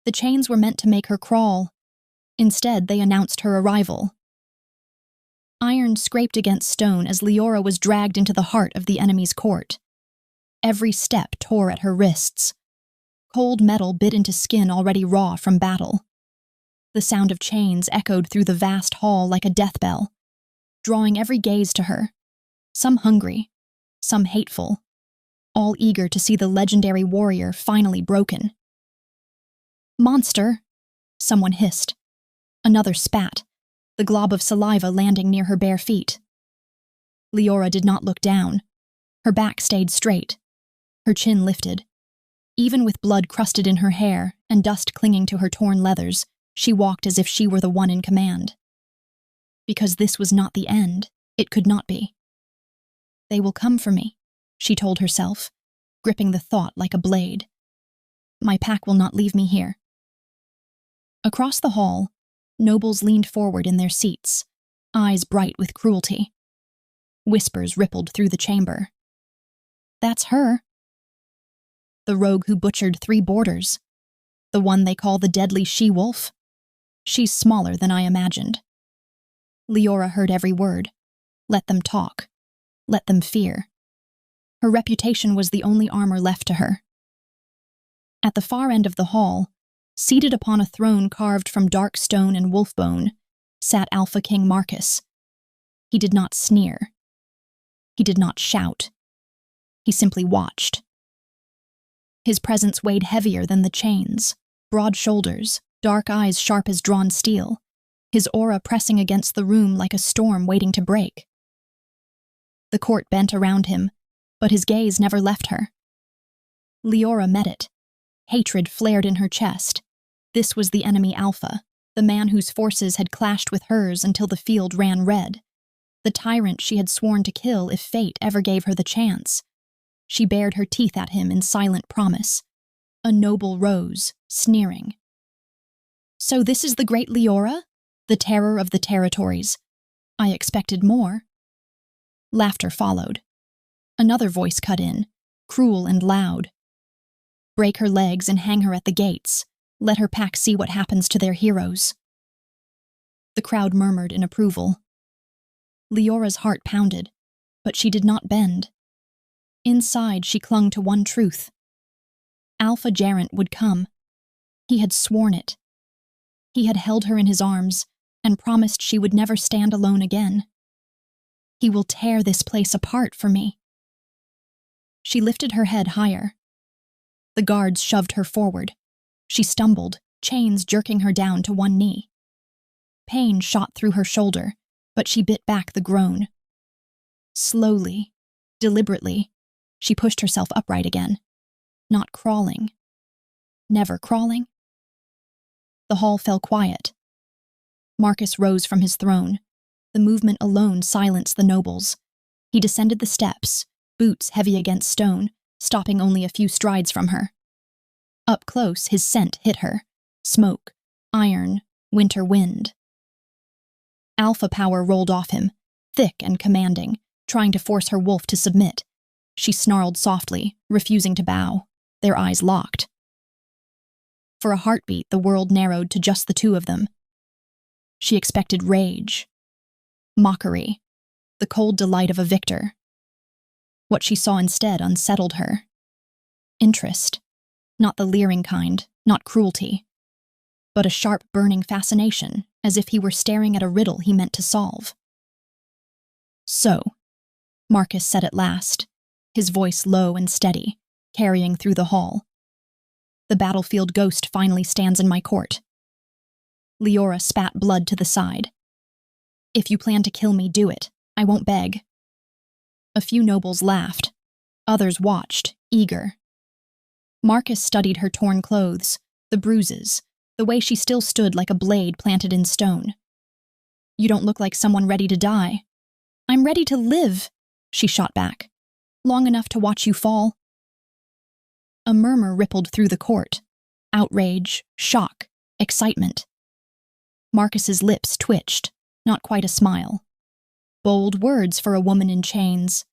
The chains were meant to make her crawl. Instead, they announced her arrival. Iron scraped against stone as Leora was dragged into the heart of the enemy's court. Every step tore at her wrists. Cold metal bit into skin already raw from battle. The sound of chains echoed through the vast hall like a death bell, drawing every gaze to her, some hungry, some hateful, all eager to see the legendary warrior finally broken. "Monster!" someone hissed. Another spat, the glob of saliva landing near her bare feet. Leora did not look down. Her back stayed straight, her chin lifted. Even with blood crusted in her hair and dust clinging to her torn leathers, she walked as if she were the one in command. Because this was not the end, it could not be. "They will come for me," she told herself, gripping the thought like a blade. "My pack will not leave me here." Across the hall, nobles leaned forward in their seats, eyes bright with cruelty. Whispers rippled through the chamber. "That's her. The rogue who butchered 3 boarders. The one they call the deadly she-wolf. She's smaller than I imagined." Leora heard every word. Let them talk. Let them fear. Her reputation was the only armor left to her. At the far end of the hall, seated upon a throne carved from dark stone and wolf bone, sat Alpha King Marcus. He did not sneer. He did not shout. He simply watched. His presence weighed heavier than the chains, broad shoulders, dark eyes sharp as drawn steel, his aura pressing against the room like a storm waiting to break. The court bent around him, but his gaze never left her. Leora met it. Hatred flared in her chest. This was the enemy Alpha, the man whose forces had clashed with hers until the field ran red, the tyrant she had sworn to kill if fate ever gave her the chance. She bared her teeth at him in silent promise. A noble rose, sneering. "So this is the great Leora? The terror of the territories. I expected more." Laughter followed. Another voice cut in, cruel and loud. "Break her legs and hang her at the gates. Let her pack see what happens to their heroes." The crowd murmured in approval. Leora's heart pounded, but she did not bend. Inside, she clung to one truth. Alpha Garren would come. He had sworn it. He had held her in his arms and promised she would never stand alone again. "He will tear this place apart for me." She lifted her head higher. The guards shoved her forward. She stumbled, chains jerking her down to one knee. Pain shot through her shoulder, but she bit back the groan. Slowly, deliberately, she pushed herself upright again. Not crawling. Never crawling. The hall fell quiet. Marcus rose from his throne. The movement alone silenced the nobles. He descended the steps, boots heavy against stone, stopping only a few strides from her. Up close, his scent hit her. Smoke, iron, winter wind. Alpha power rolled off him, thick and commanding, trying to force her wolf to submit. She snarled softly, refusing to bow, their eyes locked. For a heartbeat, the world narrowed to just the two of them. She expected rage, mockery, the cold delight of a victor. What she saw instead unsettled her. Interest, not the leering kind, not cruelty, but a sharp, burning fascination, as if he were staring at a riddle he meant to solve. "So," Marcus said at last, his voice low and steady, carrying through the hall. "The battlefield ghost finally stands in my court." Leora spat blood to the side. "If you plan to kill me, do it. I won't beg." A few nobles laughed. Others watched, eager. Marcus studied her torn clothes, the bruises, the way she still stood like a blade planted in stone. "You don't look like someone ready to die." "I'm ready to live," she shot back. "Long enough to watch you fall." A murmur rippled through the court. Outrage, shock, excitement. Marcus's lips twitched, not quite a smile. Bold words for a woman in chains.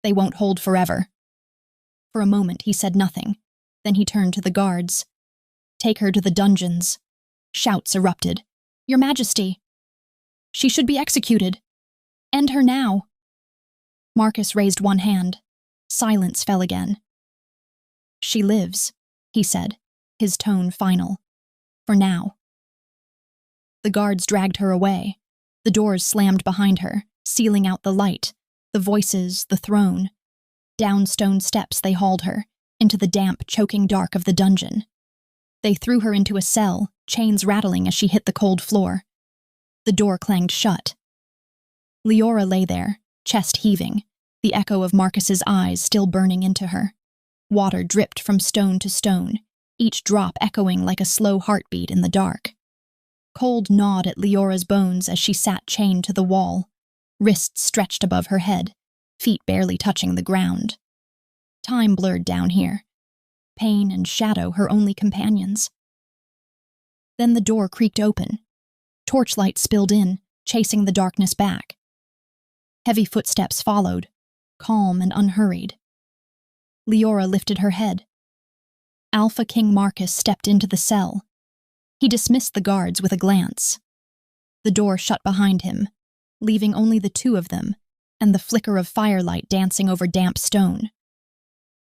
They won't hold forever. For a moment he said nothing. Then he turned to the guards. Take her to the dungeons. Shouts erupted. Your Majesty! She should be executed. End her now. Marcus raised one hand. Silence fell again. She lives, he said, his tone final. For now. The guards dragged her away. The doors slammed behind her, sealing out the light, the voices, the throne. Down stone steps they hauled her, into the damp, choking dark of the dungeon. They threw her into a cell, chains rattling as she hit the cold floor. The door clanged shut. Leora lay there, chest heaving, the echo of Marcus's eyes still burning into her. Water dripped from stone to stone, each drop echoing like a slow heartbeat in the dark. Cold gnawed at Leora's bones as she sat chained to the wall, wrists stretched above her head, feet barely touching the ground. Time blurred down here. Pain and shadow her only companions. Then the door creaked open. Torchlight spilled in, chasing the darkness back. Heavy footsteps followed, calm and unhurried. Leora lifted her head. Alpha King Marcus stepped into the cell. He dismissed the guards with a glance. The door shut behind him, leaving only the two of them and the flicker of firelight dancing over damp stone.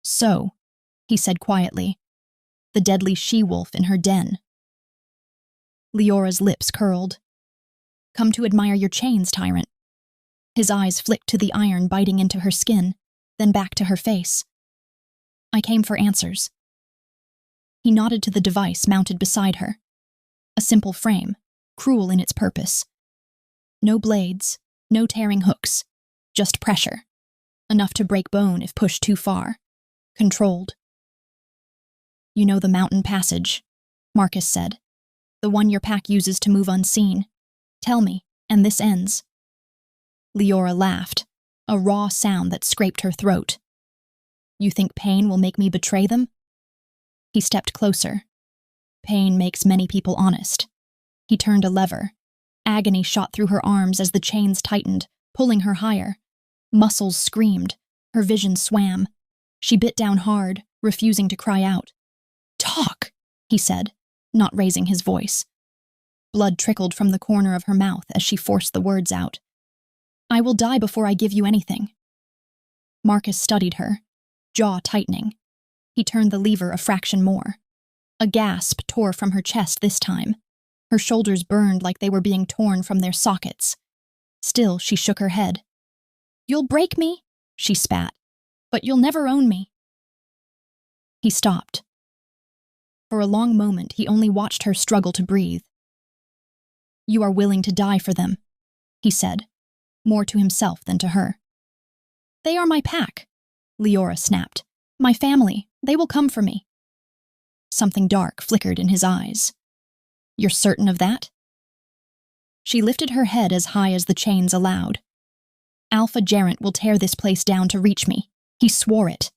So, he said quietly, the deadly she-wolf in her den. Leora's lips curled. Come to admire your chains, tyrant. His eyes flicked to the iron biting into her skin, then back to her face. I came for answers. He nodded to the device mounted beside her. A simple frame, cruel in its purpose. No blades, no tearing hooks, just pressure. Enough to break bone if pushed too far. Controlled. You know the mountain passage, Marcus said. The one your pack uses to move unseen. Tell me, and this ends. Leora laughed, a raw sound that scraped her throat. You think pain will make me betray them? He stepped closer. Pain makes many people honest. He turned a lever. Agony shot through her arms as the chains tightened, pulling her higher. Muscles screamed. Her vision swam. She bit down hard, refusing to cry out. Talk, he said, not raising his voice. Blood trickled from the corner of her mouth as she forced the words out. I will die before I give you anything. Marcus studied her, jaw tightening. He turned the lever a fraction more. A gasp tore from her chest this time. Her shoulders burned like they were being torn from their sockets. Still, she shook her head. You'll break me, she spat, but you'll never own me. He stopped. For a long moment, he only watched her struggle to breathe. You are willing to die for them, he said, more to himself than to her. They are my pack, Leora snapped. My family, they will come for me. Something dark flickered in his eyes. You're certain of that? She lifted her head as high as the chains allowed. Alpha Garren will tear this place down to reach me. He swore it.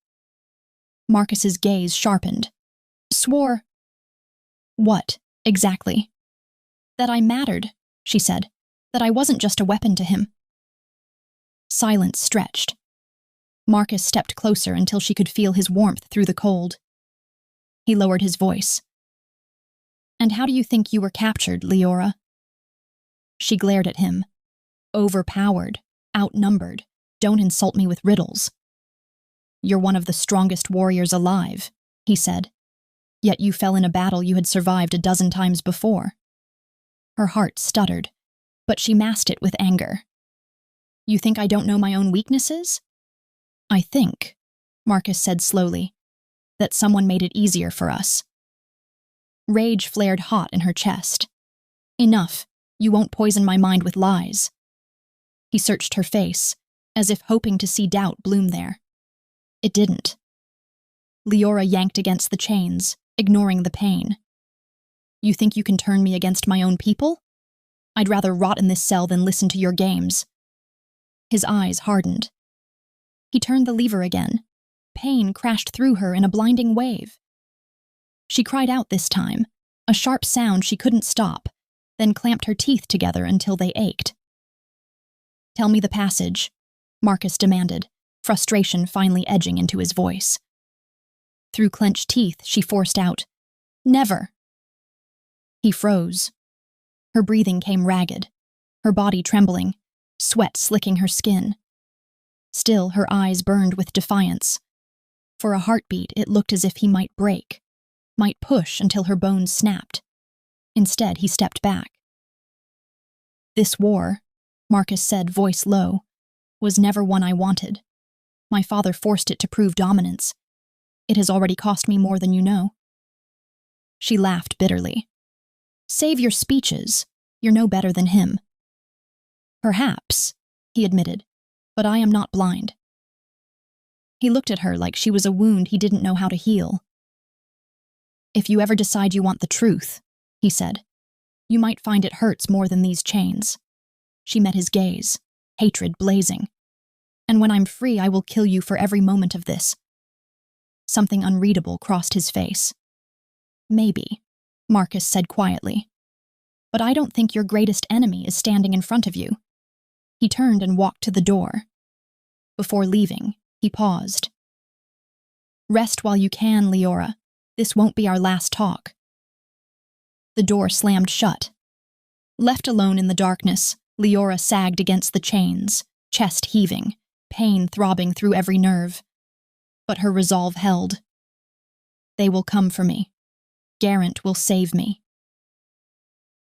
Marcus's gaze sharpened. Swore? What, exactly? That I mattered, she said. That I wasn't just a weapon to him. Silence stretched. Marcus stepped closer until she could feel his warmth through the cold. He lowered his voice. And how do you think you were captured, Leora? She glared at him. Overpowered, outnumbered. Don't insult me with riddles. You're one of the strongest warriors alive, he said. Yet you fell in a battle you had survived a dozen times before. Her heart stuttered, but she masked it with anger. You think I don't know my own weaknesses? I think, Marcus said slowly, that someone made it easier for us. Rage flared hot in her chest. Enough, you won't poison my mind with lies. He searched her face, as if hoping to see doubt bloom there. It didn't. Leora yanked against the chains, ignoring the pain. You think you can turn me against my own people? I'd rather rot in this cell than listen to your games. His eyes hardened. He turned the lever again. Pain crashed through her in a blinding wave. She cried out this time, a sharp sound she couldn't stop, then clamped her teeth together until they ached. Tell me the passage, Marcus demanded, frustration finally edging into his voice. Through clenched teeth, she forced out, Never, He froze. Her breathing came ragged, her body trembling, sweat slicking her skin. Still, her eyes burned with defiance. For a heartbeat, it looked as if he might break, might push until her bones snapped. Instead, he stepped back. "This war," Marcus said, voice low, "was never one I wanted. My father forced it to prove dominance. It has already cost me more than you know." She laughed bitterly. "Save your speeches. You're no better than him." "Perhaps," he admitted, "but I am not blind." He looked at her like she was a wound he didn't know how to heal. "If you ever decide you want the truth," he said, "you might find it hurts more than these chains." She met his gaze, hatred blazing. "And when I'm free, I will kill you for every moment of this." Something unreadable crossed his face. "Maybe," Marcus said quietly. "But I don't think your greatest enemy is standing in front of you." He turned and walked to the door. Before leaving, he paused. "Rest while you can, Leora. This won't be our last talk." The door slammed shut. Left alone in the darkness, Leora sagged against the chains, chest heaving, pain throbbing through every nerve. But her resolve held. "They will come for me. Garren will save me."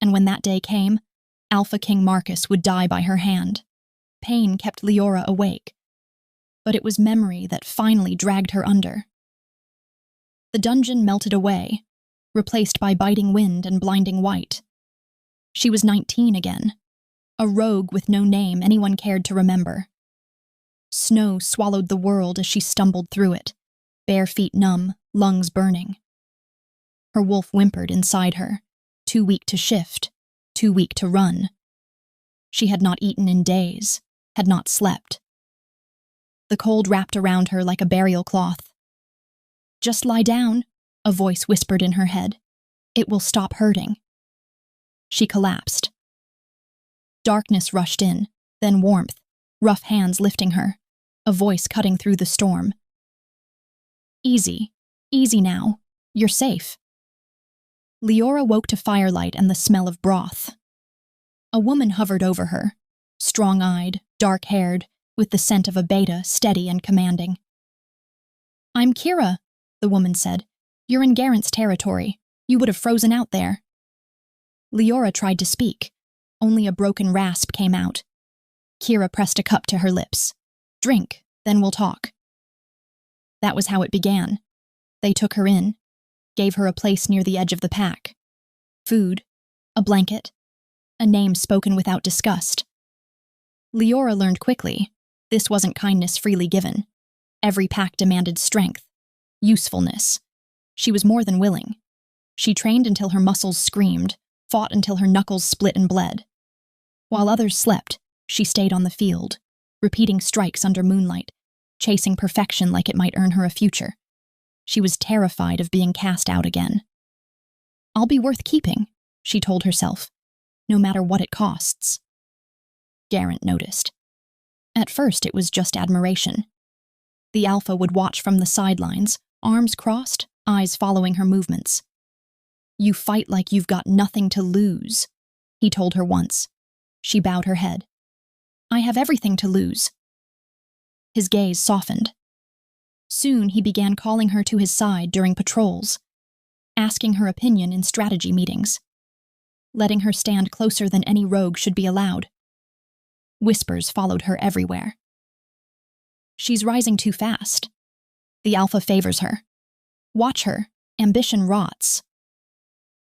And when that day came, Alpha King Marcus would die by her hand. Pain kept Leora awake, but it was memory that finally dragged her under. The dungeon melted away, replaced by biting wind and blinding white. She was 19 again, a rogue with no name anyone cared to remember. Snow swallowed the world as she stumbled through it, bare feet numb, lungs burning. Her wolf whimpered inside her, too weak to shift, too weak to run. She had not eaten in days, had not slept. The cold wrapped around her like a burial cloth. "Just lie down," a voice whispered in her head. "It will stop hurting." She collapsed. Darkness rushed in, then warmth, rough hands lifting her, a voice cutting through the storm. "Easy, easy now. You're safe." Leora woke to firelight and the smell of broth. A woman hovered over her, strong-eyed, dark-haired, with the scent of a beta, steady and commanding. "I'm Kira," the woman said. "You're in Garren's territory. You would have frozen out there." Leora tried to speak. Only a broken rasp came out. Kira pressed a cup to her lips. "Drink, then we'll talk." That was how it began. They took her in, gave her a place near the edge of the pack. Food, a blanket, a name spoken without disgust. Leora learned quickly, this wasn't kindness freely given. Every pack demanded strength, usefulness. She was more than willing. She trained until her muscles screamed, fought until her knuckles split and bled. While others slept, she stayed on the field, repeating strikes under moonlight, chasing perfection like it might earn her a future. She was terrified of being cast out again. "I'll be worth keeping," she told herself, "no matter what it costs." Garren noticed. At first it was just admiration. The alpha would watch from the sidelines, arms crossed, eyes following her movements. "You fight like you've got nothing to lose," he told her once. She bowed her head. "I have everything to lose." His gaze softened. Soon he began calling her to his side during patrols, asking her opinion in strategy meetings, letting her stand closer than any rogue should be allowed. Whispers followed her everywhere. "She's rising too fast. The alpha favors her. Watch her. Ambition rots."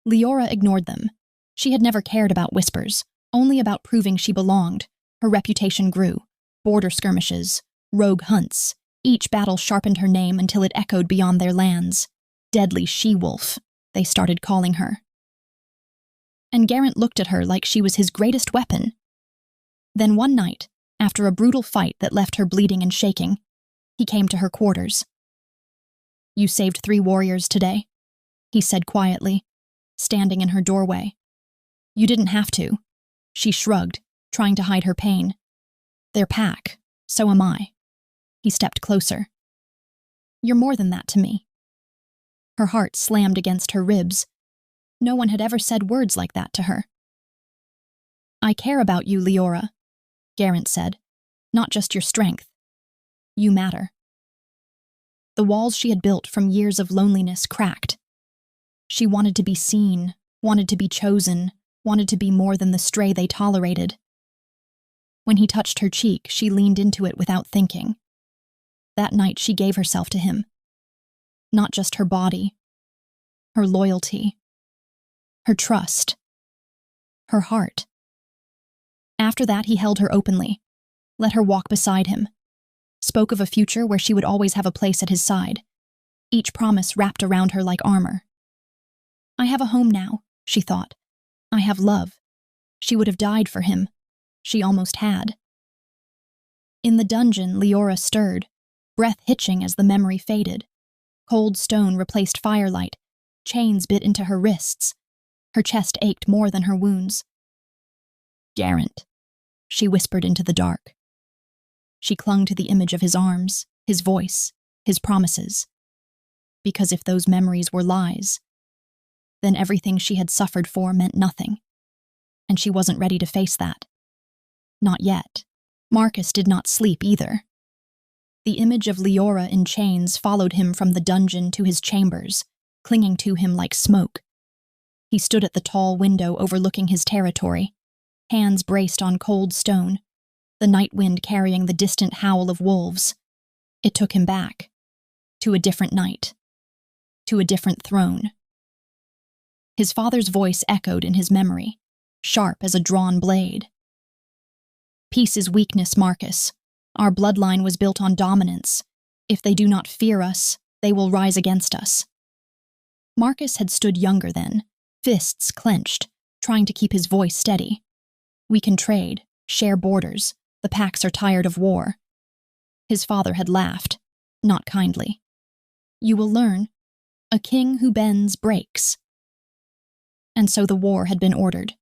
Leora ignored them. She had never cared about whispers, only about proving she belonged. Her reputation grew. Border skirmishes, rogue hunts. Each battle sharpened her name until it echoed beyond their lands. Deadly she-wolf, they started calling her. And Garren looked at her like she was his greatest weapon. Then one night, after a brutal fight that left her bleeding and shaking, he came to her quarters. "You saved 3 warriors today," he said quietly, standing in her doorway. "You didn't have to." She shrugged, trying to hide her pain. "They're pack, so am I." He stepped closer. "You're more than that to me." Her heart slammed against her ribs. No one had ever said words like that to her. "I care about you, Leora," Garren said. "Not just your strength. You matter." The walls she had built from years of loneliness cracked. She wanted to be seen, wanted to be chosen, wanted to be more than the stray they tolerated. When he touched her cheek, she leaned into it without thinking. That night she gave herself to him. Not just her body, her loyalty, her trust, her heart. After that, he held her openly, let her walk beside him, spoke of a future where she would always have a place at his side, each promise wrapped around her like armor. "I have a home now," she thought. "I have love." She would have died for him. She almost had. In the dungeon, Leora stirred, breath hitching as the memory faded. Cold stone replaced firelight, chains bit into her wrists. Her chest ached more than her wounds. "Garren," she whispered into the dark. She clung to the image of his arms, his voice, his promises. Because if those memories were lies, then everything she had suffered for meant nothing. And she wasn't ready to face that. Not yet. Marcus did not sleep either. The image of Leora in chains followed him from the dungeon to his chambers, clinging to him like smoke. He stood at the tall window overlooking his territory, hands braced on cold stone, the night wind carrying the distant howl of wolves. It took him back, to a different night, to a different throne. His father's voice echoed in his memory, sharp as a drawn blade. "Peace is weakness, Marcus. Our bloodline was built on dominance. If they do not fear us, they will rise against us." Marcus had stood younger then, fists clenched, trying to keep his voice steady. "We can trade, share borders. The packs are tired of war." His father had laughed, not kindly. "You will learn. A king who bends breaks." And so the war had been ordered.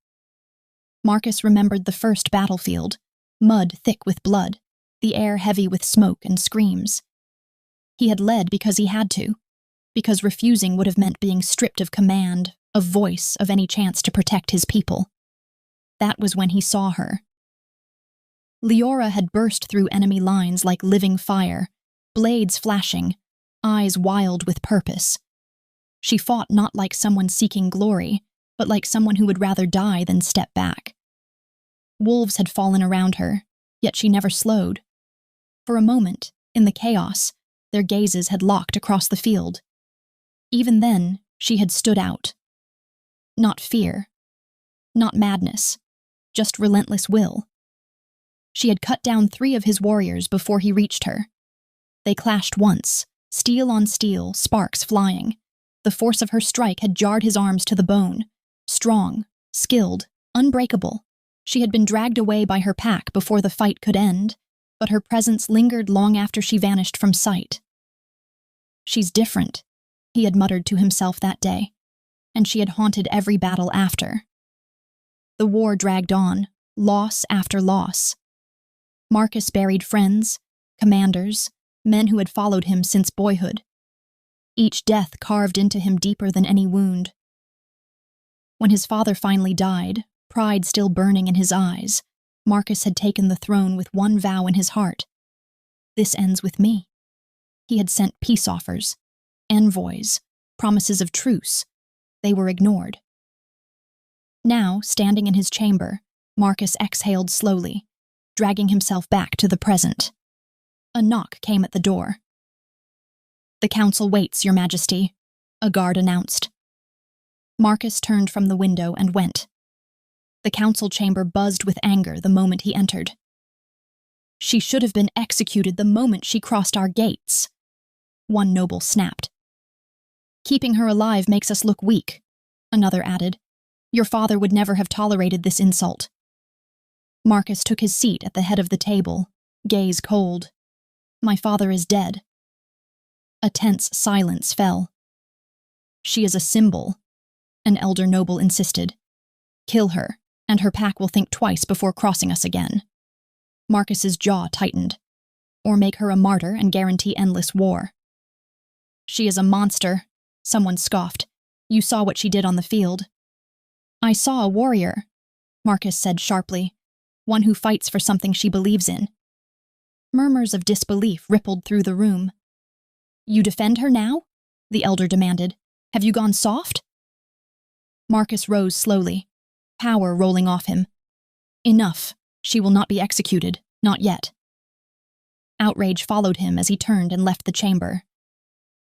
Marcus remembered the first battlefield, mud thick with blood, the air heavy with smoke and screams. He had led because he had to, because refusing would have meant being stripped of command, of voice, of any chance to protect his people. That was when he saw her. Leora had burst through enemy lines like living fire, blades flashing, eyes wild with purpose. She fought not like someone seeking glory, but like someone who would rather die than step back. Wolves had fallen around her, yet she never slowed. For a moment, in the chaos, their gazes had locked across the field. Even then, she had stood out. Not fear, not madness, just relentless will. She had cut down 3 of his warriors before he reached her. They clashed once, steel on steel, sparks flying. The force of her strike had jarred his arms to the bone. Strong, skilled, unbreakable. She had been dragged away by her pack before the fight could end, but her presence lingered long after she vanished from sight. "She's different," he had muttered to himself that day, and she had haunted every battle after. The war dragged on, loss after loss. Marcus buried friends, commanders, men who had followed him since boyhood. Each death carved into him deeper than any wound. When his father finally died, pride still burning in his eyes, Marcus had taken the throne with one vow in his heart. "This ends with me." He had sent peace offers, envoys, promises of truce. They were ignored. Now, standing in his chamber, Marcus exhaled slowly, dragging himself back to the present. A knock came at the door. "The council waits, Your Majesty," a guard announced. Marcus turned from the window and went. The council chamber buzzed with anger the moment he entered. "She should have been executed the moment she crossed our gates," one noble snapped. "Keeping her alive makes us look weak," another added. "Your father would never have tolerated this insult." Marcus took his seat at the head of the table, gaze cold. "My father is dead." A tense silence fell. "She is a symbol," an elder noble insisted. "Kill her, and her pack will think twice before crossing us again." Marcus's jaw tightened. "Or make her a martyr and guarantee endless war." "She is a monster," someone scoffed. You saw what she did on the field. I saw a warrior, Marcus said sharply, one who fights for something she believes in. Murmurs of disbelief rippled through the room. You defend her now? The elder demanded. Have you gone soft? Marcus rose slowly, power rolling off him. Enough. She will not be executed, not yet. Outrage followed him as he turned and left the chamber.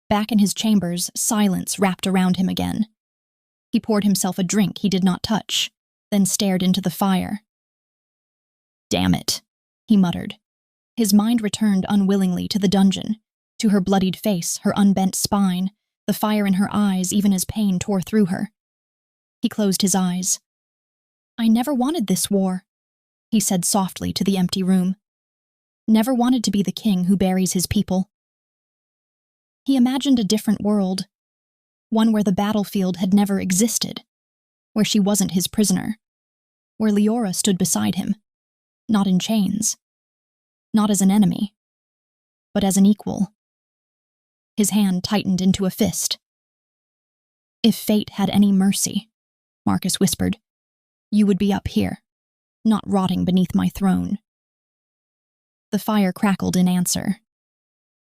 Back in his chambers, silence wrapped around him again. He poured himself a drink he did not touch, then stared into the fire. Damn it, he muttered. His mind returned unwillingly to the dungeon, to her bloodied face, her unbent spine, the fire in her eyes even as pain tore through her. He closed his eyes. I never wanted this war, he said softly to the empty room. Never wanted to be the king who buries his people. He imagined a different world, one where the battlefield had never existed, where she wasn't his prisoner, where Leora stood beside him, not in chains, not as an enemy, but as an equal. His hand tightened into a fist. If fate had any mercy, Marcus whispered, you would be up here, not rotting beneath my throne. The fire crackled in answer,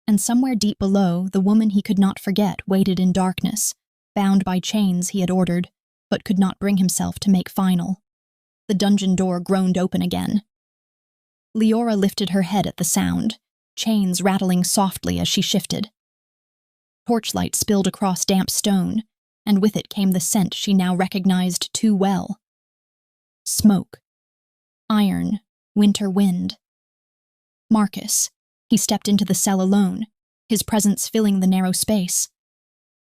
and somewhere deep below, the woman he could not forget waited in darkness, bound by chains he had ordered, but could not bring himself to make final. The dungeon door groaned open again. Leora lifted her head at the sound, chains rattling softly as she shifted. Torchlight spilled across damp stone, and with it came the scent she now recognized too well. Smoke. Iron. Winter wind. Marcus. He stepped into the cell alone, his presence filling the narrow space.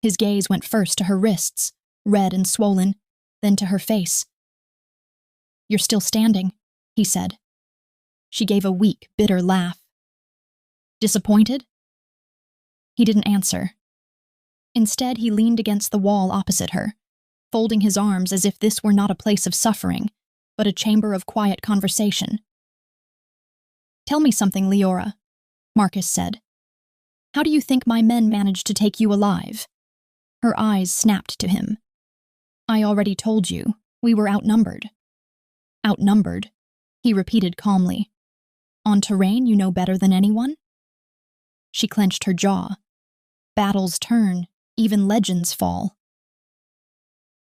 His gaze went first to her wrists, red and swollen, then to her face. You're still standing, he said. She gave a weak, bitter laugh. Disappointed? He didn't answer. Instead, he leaned against the wall opposite her, folding his arms as if this were not a place of suffering, but a chamber of quiet conversation. Tell me something, Leora, Marcus said. How do you think my men managed to take you alive? Her eyes snapped to him. I already told you, we were outnumbered. Outnumbered, he repeated calmly. On terrain you know better than anyone? She clenched her jaw. Battles turn, even legends fall.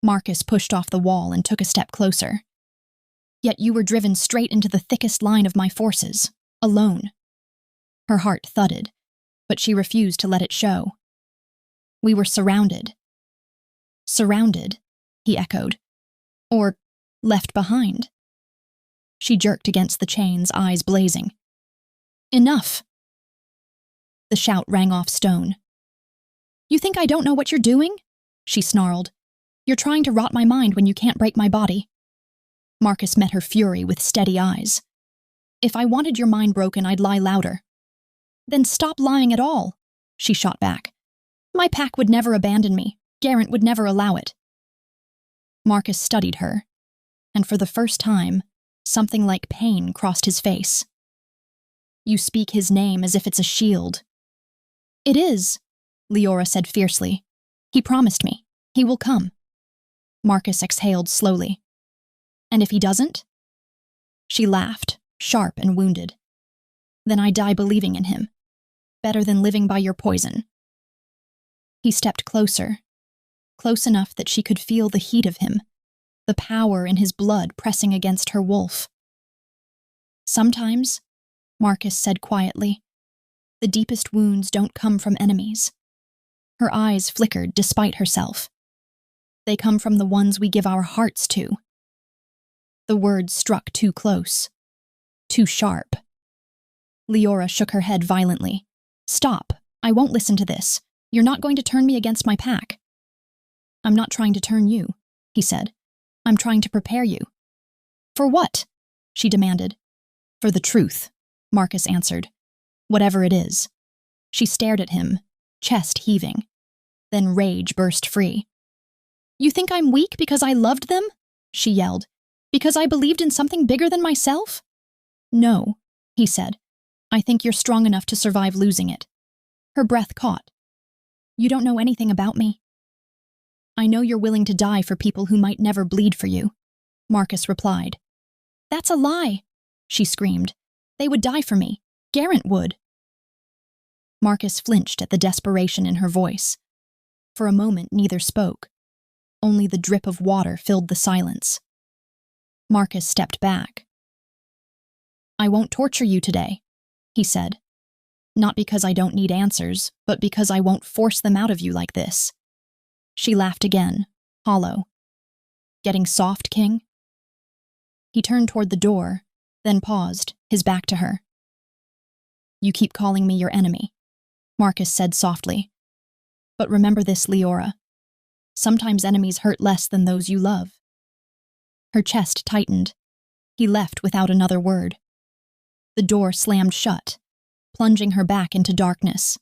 Marcus pushed off the wall and took a step closer. Yet you were driven straight into the thickest line of my forces, alone. Her heart thudded, but she refused to let it show. We were surrounded. Surrounded, he echoed. Or left behind. She jerked against the chains, eyes blazing. Enough! The shout rang off stone. You think I don't know what you're doing? She snarled. You're trying to rot my mind when you can't break my body. Marcus met her fury with steady eyes. If I wanted your mind broken, I'd lie louder. Then stop lying at all, she shot back. My pack would never abandon me. Garren would never allow it. Marcus studied her, and for the first time, something like pain crossed his face. You speak his name as if it's a shield. It is, Leora said fiercely. He promised me. He will come. Marcus exhaled slowly. And if he doesn't? She laughed, sharp and wounded. Then I die believing in him. Better than living by your poison. He stepped closer, close enough that she could feel the heat of him, the power in his blood pressing against her wolf. Sometimes, Marcus said quietly, the deepest wounds don't come from enemies. Her eyes flickered despite herself. They come from the ones we give our hearts to. The words struck too close, too sharp. Leora shook her head violently. Stop, I won't listen to this. You're not going to turn me against my pack. I'm not trying to turn you, he said. I'm trying to prepare you. For what? She demanded. For the truth, Marcus answered. Whatever it is. She stared at him, chest heaving. Then rage burst free. You think I'm weak because I loved them? She yelled. Because I believed in something bigger than myself? No, he said. I think you're strong enough to survive losing it. Her breath caught. You don't know anything about me. I know you're willing to die for people who might never bleed for you, Marcus replied. That's a lie, she screamed. They would die for me. Garren would. Marcus flinched at the desperation in her voice. For a moment, neither spoke. Only the drip of water filled the silence. Marcus stepped back. I won't torture you today, he said. Not because I don't need answers, but because I won't force them out of you like this. She laughed again, hollow. Getting soft, King? He turned toward the door, then paused, his back to her. You keep calling me your enemy, Marcus said softly. But remember this, Leora. Sometimes enemies hurt less than those you love. Her chest tightened. He left without another word. The door slammed shut, plunging her back into darkness.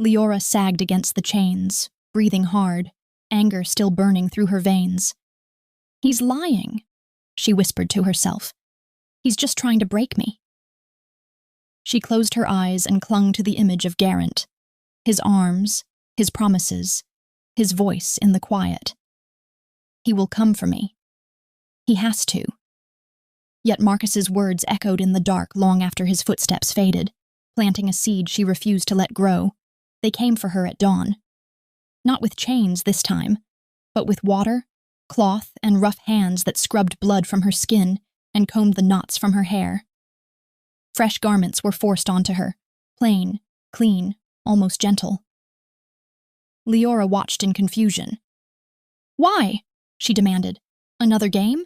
Leora sagged against the chains, breathing hard, anger still burning through her veins. He's lying, she whispered to herself. He's just trying to break me. She closed her eyes and clung to the image of Garren, his arms, his promises, his voice in the quiet. He will come for me. He has to. Yet Marcus's words echoed in the dark long after his footsteps faded, planting a seed she refused to let grow. They came for her at dawn. Not with chains this time, but with water, cloth, and rough hands that scrubbed blood from her skin and combed the knots from her hair. Fresh garments were forced onto her, plain, clean, almost gentle. Leora watched in confusion. Why? She demanded. Another game?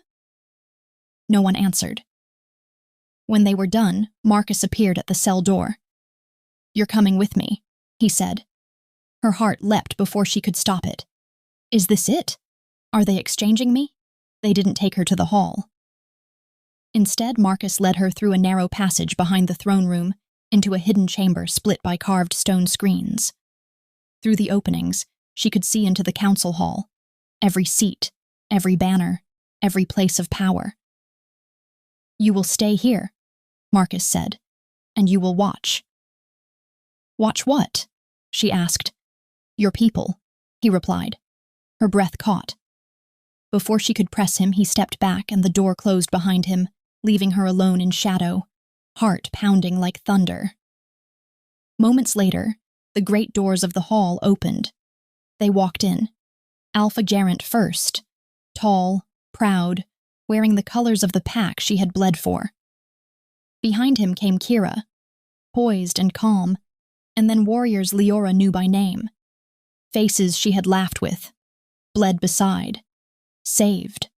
No one answered. When they were done, Marcus appeared at the cell door. You're coming with me, he said. Her heart leapt before she could stop it. Is this it? Are they exchanging me? They didn't take her to the hall. Instead, Marcus led her through a narrow passage behind the throne room into a hidden chamber split by carved stone screens. Through the openings, she could see into the council hall, every seat, every banner, every place of power. You will stay here, Marcus said, and you will watch. Watch what? She asked. Your people, he replied. Her breath caught. Before she could press him, he stepped back and the door closed behind him, leaving her alone in shadow, heart pounding like thunder. Moments later, the great doors of the hall opened. They walked in. Alpha Garren first, tall, proud, wearing the colors of the pack she had bled for. Behind him came Kira, poised and calm, and then warriors Leora knew by name. Faces she had laughed with, bled beside, saved.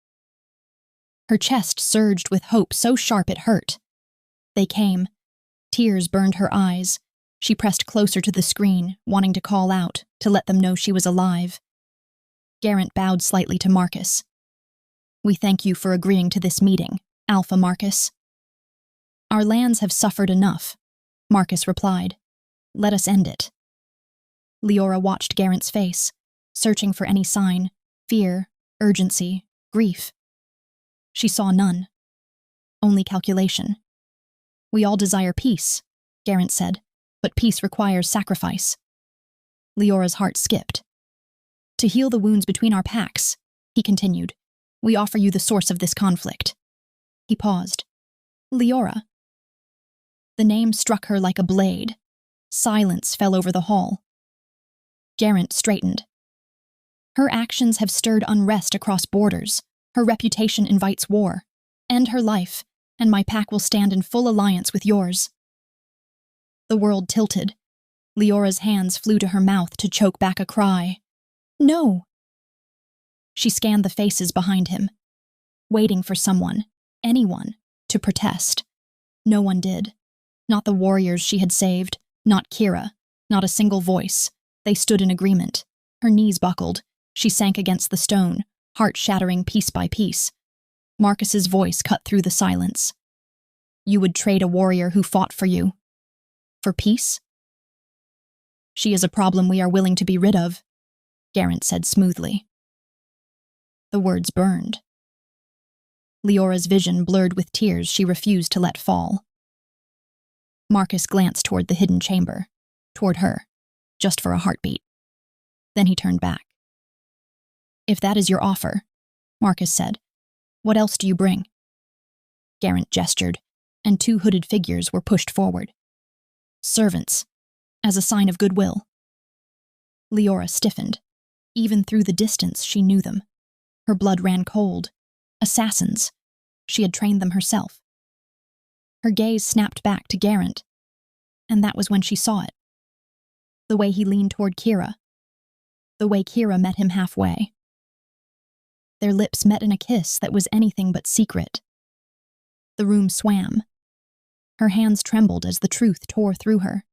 Her chest surged with hope so sharp it hurt. They came. Tears burned her eyes. She pressed closer to the screen, wanting to call out, to let them know she was alive. Garren bowed slightly to Marcus. We thank you for agreeing to this meeting, Alpha Marcus. Our lands have suffered enough, Marcus replied. Let us end it. Leora watched Garren's face, searching for any sign, fear, urgency, grief. She saw none. Only calculation. We all desire peace, Garren said, but peace requires sacrifice. Leora's heart skipped. To heal the wounds between our packs, he continued, we offer you the source of this conflict. He paused. Leora. The name struck her like a blade. Silence fell over the hall. Garren straightened. Her actions have stirred unrest across borders. Her reputation invites war. End her life, and my pack will stand in full alliance with yours. The world tilted. Leora's hands flew to her mouth to choke back a cry. No! She scanned the faces behind him, waiting for someone, anyone, to protest. No one did. Not the warriors she had saved, not Kira, not a single voice. They stood in agreement. Her knees buckled. She sank against the stone, heart shattering piece by piece. Marcus's voice cut through the silence. You would trade a warrior who fought for you. For peace? She is a problem we are willing to be rid of, Garren said smoothly. The words burned. Leora's vision blurred with tears she refused to let fall. Marcus glanced toward the hidden chamber, toward her, just for a heartbeat. Then he turned back. If that is your offer, Marcus said, what else do you bring? Garren gestured, and 2 hooded figures were pushed forward. Servants, as a sign of goodwill. Leora stiffened. Even through the distance, she knew them. Her blood ran cold. Assassins. She had trained them herself. Her gaze snapped back to Garren, and that was when she saw it. The way he leaned toward Kira. The way Kira met him halfway. Their lips met in a kiss that was anything but secret. The room swam. Her hands trembled as the truth tore through her.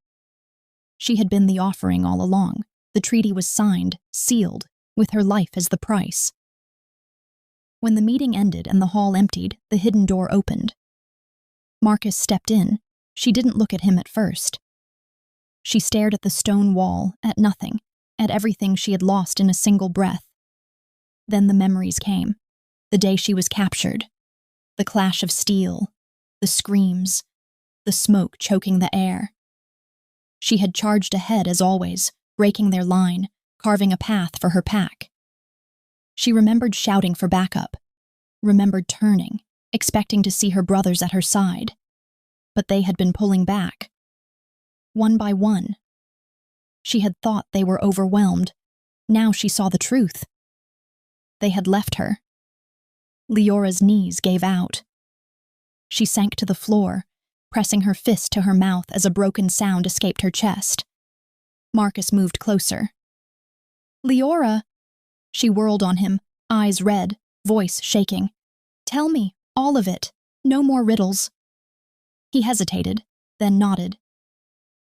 She had been the offering all along. The treaty was signed, sealed, with her life as the price. When the meeting ended and the hall emptied, the hidden door opened. Marcus stepped in. She didn't look at him at first. She stared at the stone wall, at nothing, at everything she had lost in a single breath. Then the memories came. The day she was captured. The clash of steel. The screams. The smoke choking the air. She had charged ahead as always, breaking their line, carving a path for her pack. She remembered shouting for backup. Remembered turning, expecting to see her brothers at her side. But they had been pulling back. One by one. She had thought they were overwhelmed. Now she saw the truth. They had left her. Leora's knees gave out. She sank to the floor, pressing her fist to her mouth as a broken sound escaped her chest. Marcus moved closer. Leora! She whirled on him, eyes red, voice shaking. Tell me, all of it. No more riddles. He hesitated, then nodded.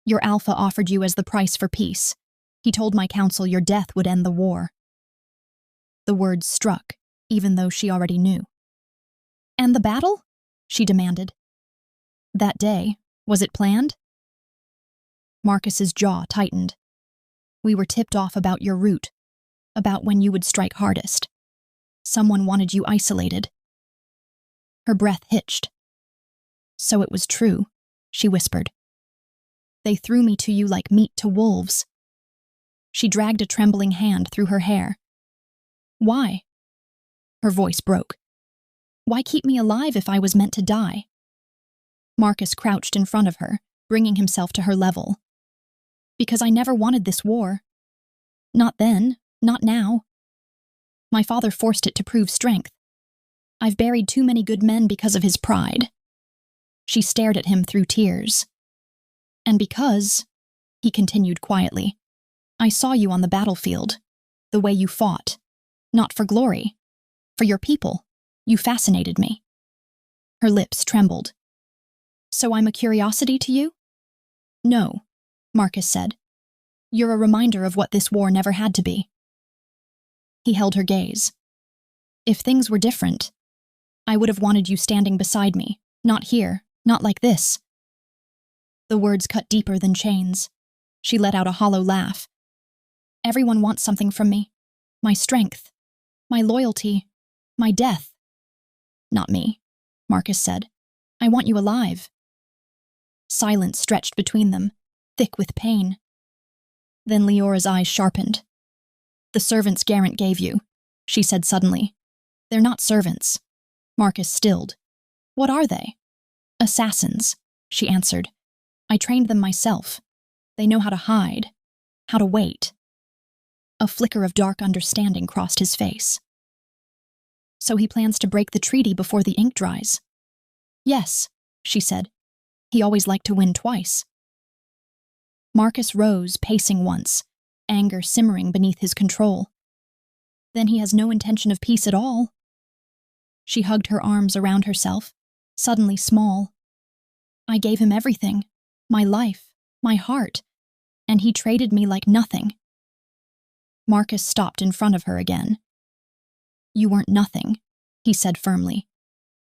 Your alpha offered you as the price for peace. He told my council your death would end the war. The words struck, even though she already knew. And the battle? She demanded. That day, was it planned? Marcus's jaw tightened. We were tipped off about your route, about when you would strike hardest. Someone wanted you isolated. Her breath hitched. So it was true, she whispered. They threw me to you like meat to wolves. She dragged a trembling hand through her hair. Why? Her voice broke. Why keep me alive if I was meant to die? Marcus crouched in front of her, bringing himself to her level. Because I never wanted this war. Not then, not now. My father forced it to prove strength. I've buried too many good men because of his pride. She stared at him through tears. And because, he continued quietly, I saw you on the battlefield, the way you fought. Not for glory, for your people. You fascinated me. Her lips trembled. So I'm a curiosity to you? No, Marcus said. You're a reminder of what this war never had to be. He held her gaze. If things were different, I would have wanted you standing beside me, not here, not like this. The words cut deeper than chains. She let out a hollow laugh. Everyone wants something from me. My strength, my loyalty, my death. Not me, Marcus said. I want you alive. Silence stretched between them, thick with pain. Then Leora's eyes sharpened. The servants Garren gave you, she said suddenly. They're not servants. Marcus stilled. What are they? Assassins, she answered. I trained them myself. They know how to hide, how to wait. A flicker of dark understanding crossed his face. So he plans to break the treaty before the ink dries. Yes, she said. He always liked to win twice. Marcus rose, pacing once, anger simmering beneath his control. Then he has no intention of peace at all. She hugged her arms around herself, suddenly small. I gave him everything, my life, my heart, and he traded me like nothing. Marcus stopped in front of her again. You weren't nothing, he said firmly.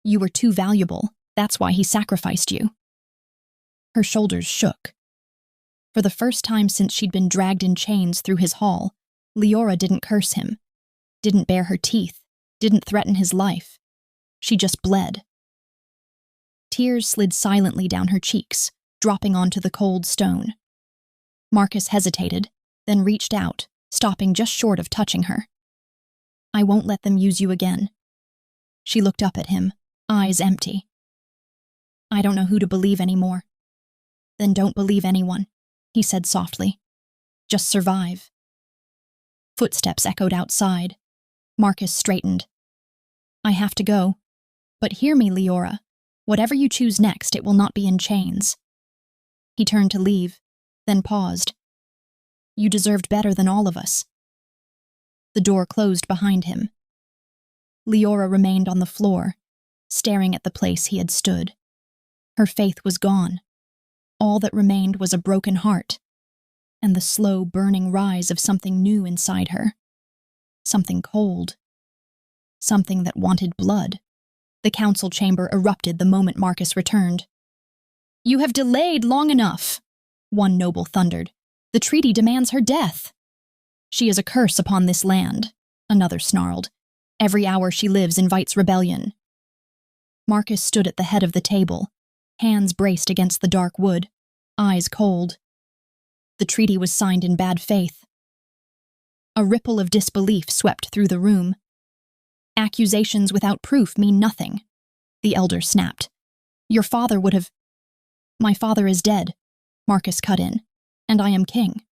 You were too valuable, that's why he sacrificed you. Her shoulders shook. For the first time since she'd been dragged in chains through his hall, Leora didn't curse him, didn't bare her teeth, didn't threaten his life. She just bled. Tears slid silently down her cheeks, dropping onto the cold stone. Marcus hesitated, then reached out, stopping just short of touching her. I won't let them use you again." She looked up at him, eyes empty. "I don't know who to believe anymore." "Then don't believe anyone," he said softly. "Just survive." Footsteps echoed outside. Marcus straightened. "I have to go. But hear me, Leora. Whatever you choose next, it will not be in chains." He turned to leave, then paused. "You deserved better than all of us." The door closed behind him. Leora remained on the floor, staring at the place he had stood. Her faith was gone. All that remained was a broken heart, and the slow burning rise of something new inside her. Something cold. Something that wanted blood. The council chamber erupted the moment Marcus returned. "You have delayed long enough," one noble thundered. "The treaty demands her death." "She is a curse upon this land," another snarled. "Every hour she lives invites rebellion." Marcus stood at the head of the table, hands braced against the dark wood, eyes cold. The treaty was signed in bad faith. A ripple of disbelief swept through the room. "Accusations without proof mean nothing," the elder snapped. "Your father would have—" "My father is dead," Marcus cut in, "and I am king."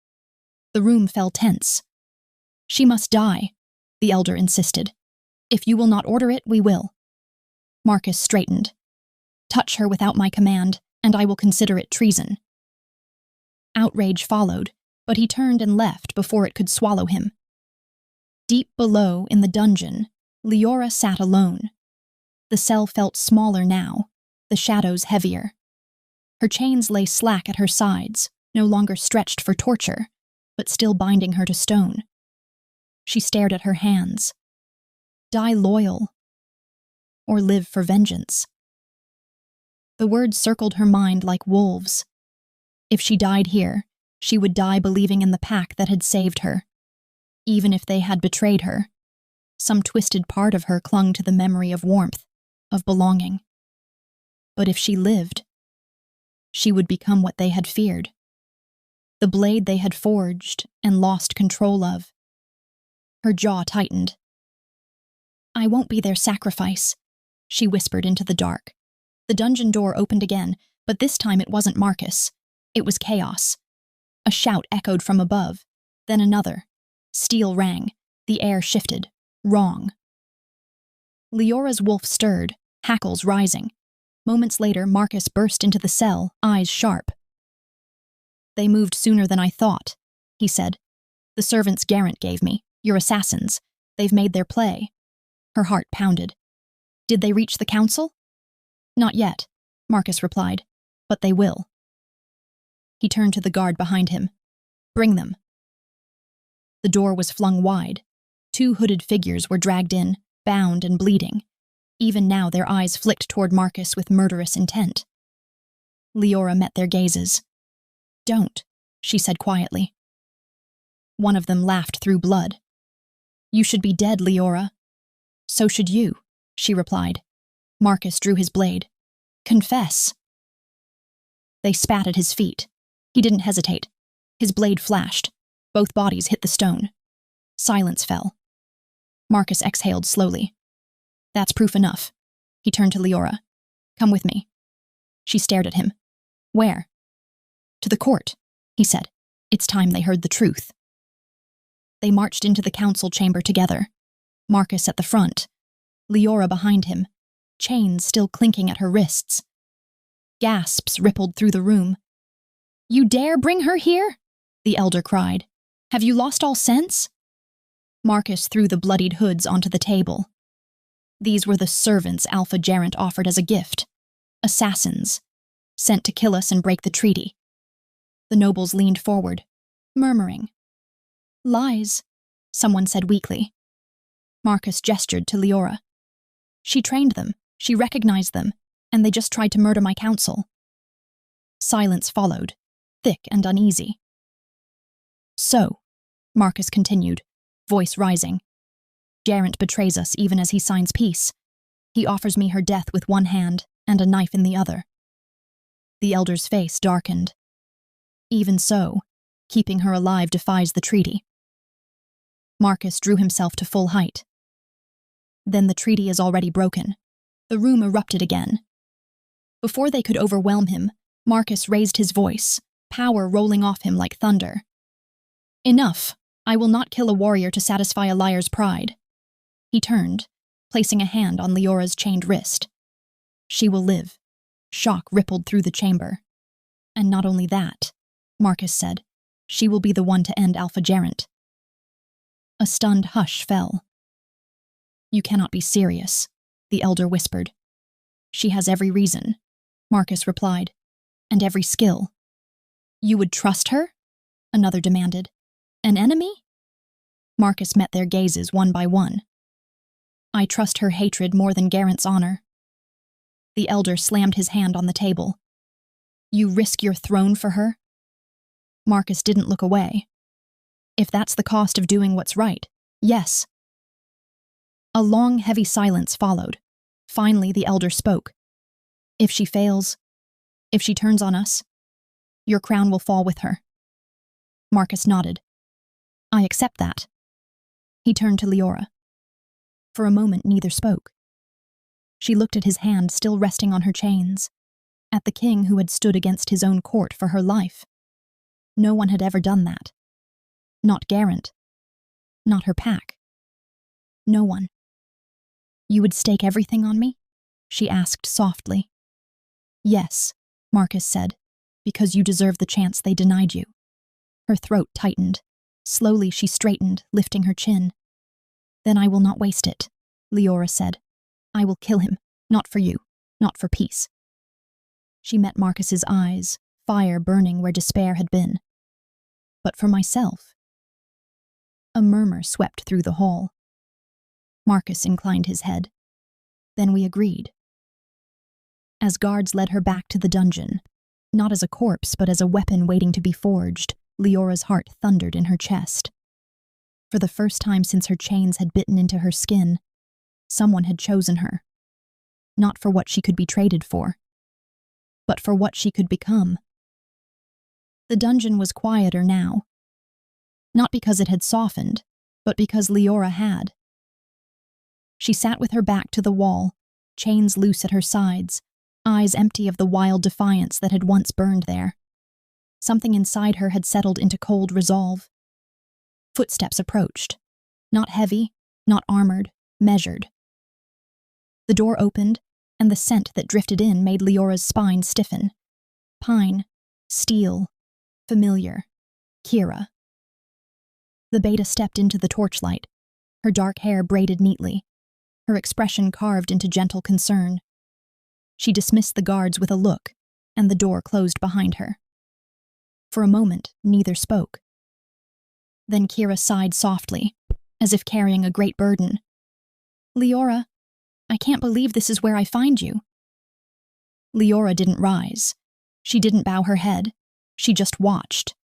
The room fell tense. "She must die," the elder insisted. "If you will not order it, we will." Marcus straightened. "Touch her without my command, and I will consider it treason." Outrage followed, but he turned and left before it could swallow him. Deep below, in the dungeon, Leora sat alone. The cell felt smaller now, the shadows heavier. Her chains lay slack at her sides, no longer stretched for torture, but still binding her to stone. She stared at her hands. Die loyal, or live for vengeance. The words circled her mind like wolves. If she died here, she would die believing in the pack that had saved her. Even if they had betrayed her, some twisted part of her clung to the memory of warmth, of belonging. But if she lived, she would become what they had feared. The blade they had forged and lost control of. Her jaw tightened. "I won't be their sacrifice," she whispered into the dark. The dungeon door opened again, but this time it wasn't Marcus. It was chaos. A shout echoed from above, then another. Steel rang. The air shifted. Wrong. Leora's wolf stirred, hackles rising. Moments later, Marcus burst into the cell, eyes sharp. "They moved sooner than I thought," he said. "The servants Garren gave me, your assassins. They've made their play." Her heart pounded. "Did they reach the council?" "Not yet," Marcus replied, "but they will." He turned to the guard behind him. "Bring them." The door was flung wide. Two hooded figures were dragged in, bound and bleeding. Even now their eyes flicked toward Marcus with murderous intent. Leora met their gazes. "Don't," she said quietly. One of them laughed through blood. "You should be dead, Leora." "So should you," she replied. Marcus drew his blade. "Confess." They spat at his feet. He didn't hesitate. His blade flashed. Both bodies hit the stone. Silence fell. Marcus exhaled slowly. "That's proof enough." He turned to Leora. "Come with me." She stared at him. "Where?" "To the court," he said. "It's time they heard the truth." They marched into the council chamber together. Marcus at the front, Leora behind him, chains still clinking at her wrists. Gasps rippled through the room. "You dare bring her here?" the elder cried. "Have you lost all sense?" Marcus threw the bloodied hoods onto the table. These were the servants Alpha Gerent offered as a gift. Assassins, sent to kill us and break the treaty. The nobles leaned forward, murmuring. "Lies," someone said weakly. Marcus gestured to Leora. "She trained them, she recognized them, and they just tried to murder my council." Silence followed, thick and uneasy. "So," Marcus continued, voice rising, "Gerent betrays us even as he signs peace. He offers me her death with one hand and a knife in the other." The elder's face darkened. "Even so, keeping her alive defies the treaty." Marcus drew himself to full height. Then the treaty is already broken. The room erupted again. Before they could overwhelm him, Marcus raised his voice, power rolling off him like thunder. Enough! I will not kill a warrior to satisfy a liar's pride. He turned, placing a hand on Leora's chained wrist. She will live. Shock rippled through the chamber. And not only that, Marcus said, she will be the one to end Alpha Gerent. A stunned hush fell. You cannot be serious, the elder whispered. She has every reason, Marcus replied, and every skill. You would trust her? Another demanded. An enemy? Marcus met their gazes one by one. I trust her hatred more than Garrent's honor. The elder slammed his hand on the table. You risk your throne for her? Marcus didn't look away. If that's the cost of doing what's right, yes. A long, heavy silence followed. Finally, the elder spoke. If she fails, if she turns on us, your crown will fall with her. Marcus nodded. I accept that. He turned to Leora. For a moment, neither spoke. She looked at his hand still resting on her chains, at the king who had stood against his own court for her life. No one had ever done that. Not Garrent. Not her pack. No one. You would stake everything on me? She asked softly. Yes, Marcus said, because you deserve the chance they denied you. Her throat tightened. Slowly she straightened, lifting her chin. Then I will not waste it, Leora said. I will kill him, not for you, not for peace. She met Marcus's eyes, fire burning where despair had been. But for myself. A murmur swept through the hall. Marcus inclined his head. Then we agreed. As guards led her back to the dungeon, not as a corpse but as a weapon waiting to be forged, Leora's heart thundered in her chest. For the first time since her chains had bitten into her skin, someone had chosen her. Not for what she could be traded for, but for what she could become. The dungeon was quieter now. Not because it had softened, but because Leora had. She sat with her back to the wall, chains loose at her sides, eyes empty of the wild defiance that had once burned there. Something inside her had settled into cold resolve. Footsteps approached. Not heavy, not armored, measured. The door opened, and the scent that drifted in made Leora's spine stiffen. Pine, steel, familiar, Kira. The beta stepped into the torchlight, her dark hair braided neatly, her expression carved into gentle concern. She dismissed the guards with a look, and the door closed behind her. For a moment, neither spoke. Then Kira sighed softly, as if carrying a great burden. Leora, I can't believe this is where I find you. Leora didn't rise. She didn't bow her head. She just watched.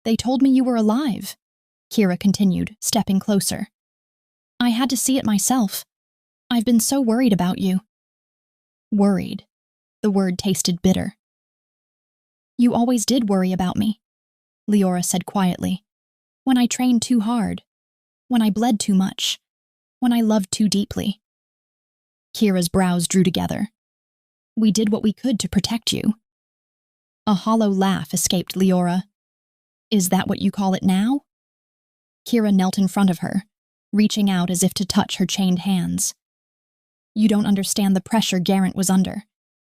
They told me you were alive, Kira continued, stepping closer. I had to see it myself. I've been so worried about you. Worried. The word tasted bitter. You always did worry about me, Leora said quietly. When I trained too hard. When I bled too much. When I loved too deeply. Kira's brows drew together. We did what we could to protect you. A hollow laugh escaped Leora. Is that what you call it now? Kira knelt in front of her, reaching out as if to touch her chained hands. You don't understand the pressure Garrent was under.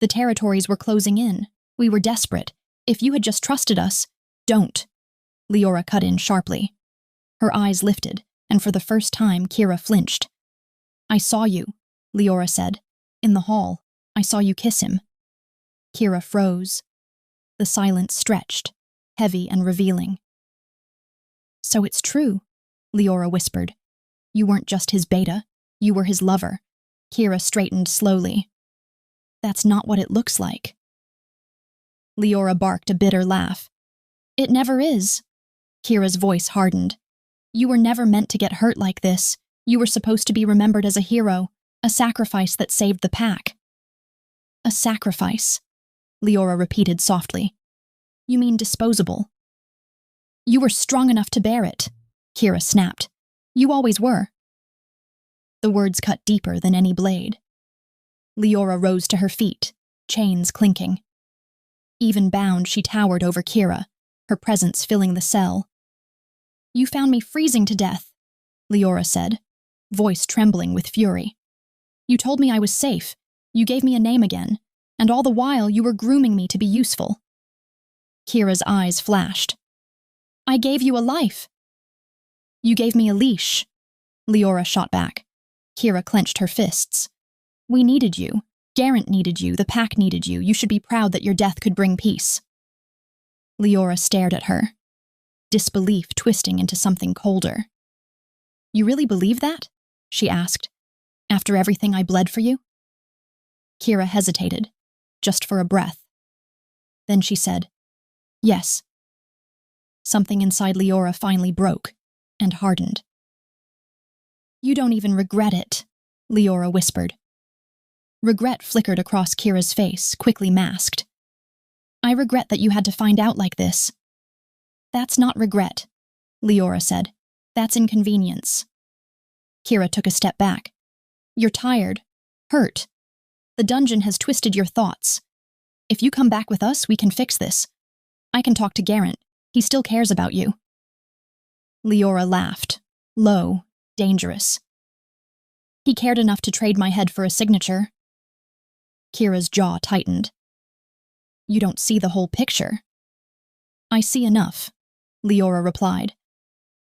The territories were closing in. We were desperate. If you had just trusted us, don't. Leora cut in sharply. Her eyes lifted, and for the first time Kira flinched. I saw you, Leora said. In the hall. I saw you kiss him. Kira froze. The silence stretched, heavy and revealing. So it's true, Leora whispered. You weren't just his beta. You were his lover. Kira straightened slowly. That's not what it looks like. Leora barked a bitter laugh. It never is. Kira's voice hardened. You were never meant to get hurt like this. You were supposed to be remembered as a hero, a sacrifice that saved the pack. A sacrifice, Leora repeated softly. You mean disposable? You were strong enough to bear it, Kira snapped. You always were. The words cut deeper than any blade. Leora rose to her feet, chains clinking. Even bound, she towered over Kira, her presence filling the cell. "You found me freezing to death," Leora said, voice trembling with fury. "You told me I was safe, you gave me a name again, and all the while you were grooming me to be useful." Kira's eyes flashed. "I gave you a life." "You gave me a leash," Leora shot back. Kira clenched her fists. "We needed you. Garren needed you. The pack needed you. You should be proud that your death could bring peace." Leora stared at her, disbelief twisting into something colder. "You really believe that?" she asked. "After everything I bled for you?" Kira hesitated, just for a breath. Then she said, "Yes." Something inside Leora finally broke and hardened. "You don't even regret it," Leora whispered. Regret flickered across Kira's face, quickly masked. "I regret that you had to find out like this." "That's not regret," Leora said. "That's inconvenience." Kira took a step back. "You're tired, hurt. The dungeon has twisted your thoughts. If you come back with us, we can fix this. I can talk to Garren. He still cares about you." Leora laughed, low, dangerous. "He cared enough to trade my head for a signature." Kira's jaw tightened. "You don't see the whole picture." "I see enough," Leora replied.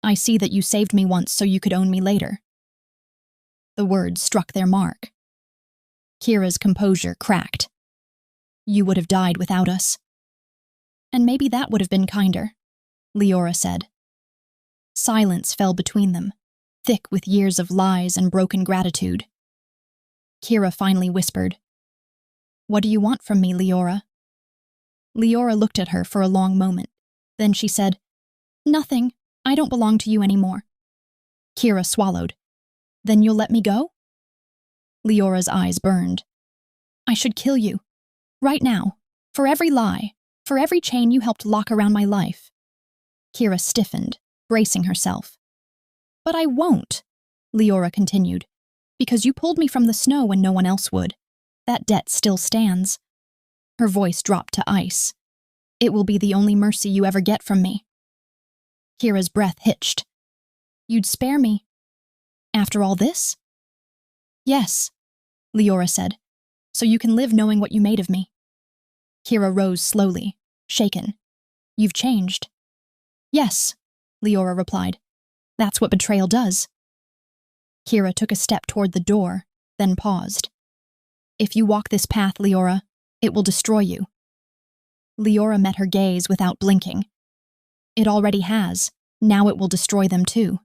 "I see that you saved me once so you could own me later." The words struck their mark. Kira's composure cracked. "You would have died without us." "And maybe that would have been kinder," Leora said. Silence fell between them, thick with years of lies and broken gratitude. Kira finally whispered, "What do you want from me, Leora?" Leora looked at her for a long moment. Then she said, "Nothing. I don't belong to you anymore." Kira swallowed. "Then you'll let me go?" Leora's eyes burned. "I should kill you. Right now. For every lie. For every chain you helped lock around my life." Kira stiffened, bracing herself. "But I won't," Leora continued, "because you pulled me from the snow when no one else would. That debt still stands." Her voice dropped to ice. "It will be the only mercy you ever get from me." Kira's breath hitched. "You'd spare me? After all this?" "Yes," Leora said, "so you can live knowing what you made of me." Kira rose slowly, shaken. "You've changed." "Yes," Leora replied. "That's what betrayal does." Kira took a step toward the door, then paused. "If you walk this path, Leora, it will destroy you." Leora met her gaze without blinking. "It already has. Now it will destroy them too."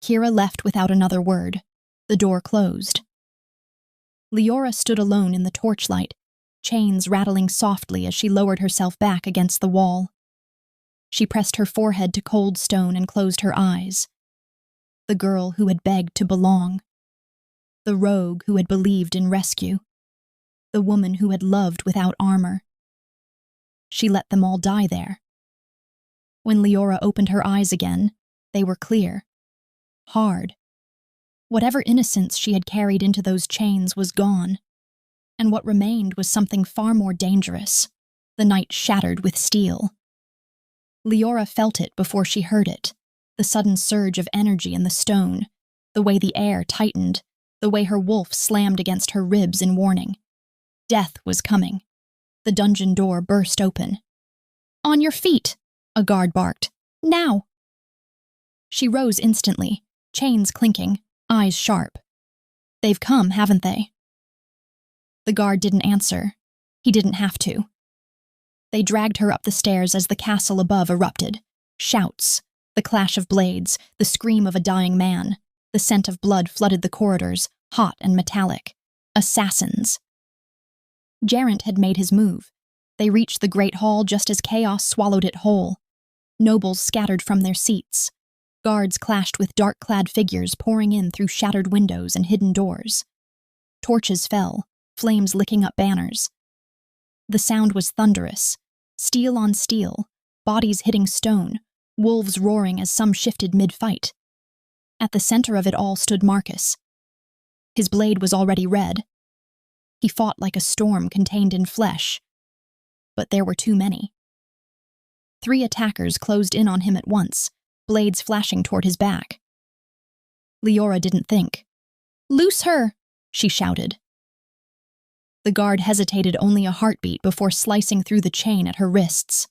Kira left without another word. The door closed. Leora stood alone in the torchlight, chains rattling softly as she lowered herself back against the wall. She pressed her forehead to cold stone and closed her eyes. The girl who had begged to belong. The rogue who had believed in rescue. The woman who had loved without armor. She let them all die there. When Leora opened her eyes again, they were clear. Hard. Whatever innocence she had carried into those chains was gone, and what remained was something far more dangerous, the night shattered with steel. Leora felt it before she heard it, the sudden surge of energy in the stone, the way the air tightened, the way her wolf slammed against her ribs in warning. Death was coming. The dungeon door burst open. "On your feet!" a guard barked. "Now!" She rose instantly, chains clinking, eyes sharp. "They've come, haven't they?" The guard didn't answer. He didn't have to. They dragged her up the stairs as the castle above erupted. Shouts, the clash of blades, the scream of a dying man. The scent of blood flooded the corridors, hot and metallic. Assassins. Garren had made his move. They reached the great hall just as chaos swallowed it whole. Nobles scattered from their seats. Guards clashed with dark-clad figures pouring in through shattered windows and hidden doors. Torches fell, flames licking up banners. The sound was thunderous, steel on steel, bodies hitting stone, wolves roaring as some shifted mid-fight. At the center of it all stood Marcus. His blade was already red. He fought like a storm contained in flesh. But there were too many. 3 attackers closed in on him at once, blades flashing toward his back. Leora didn't think. "Loose her!" she shouted. The guard hesitated only a heartbeat before slicing through the chain at her wrists.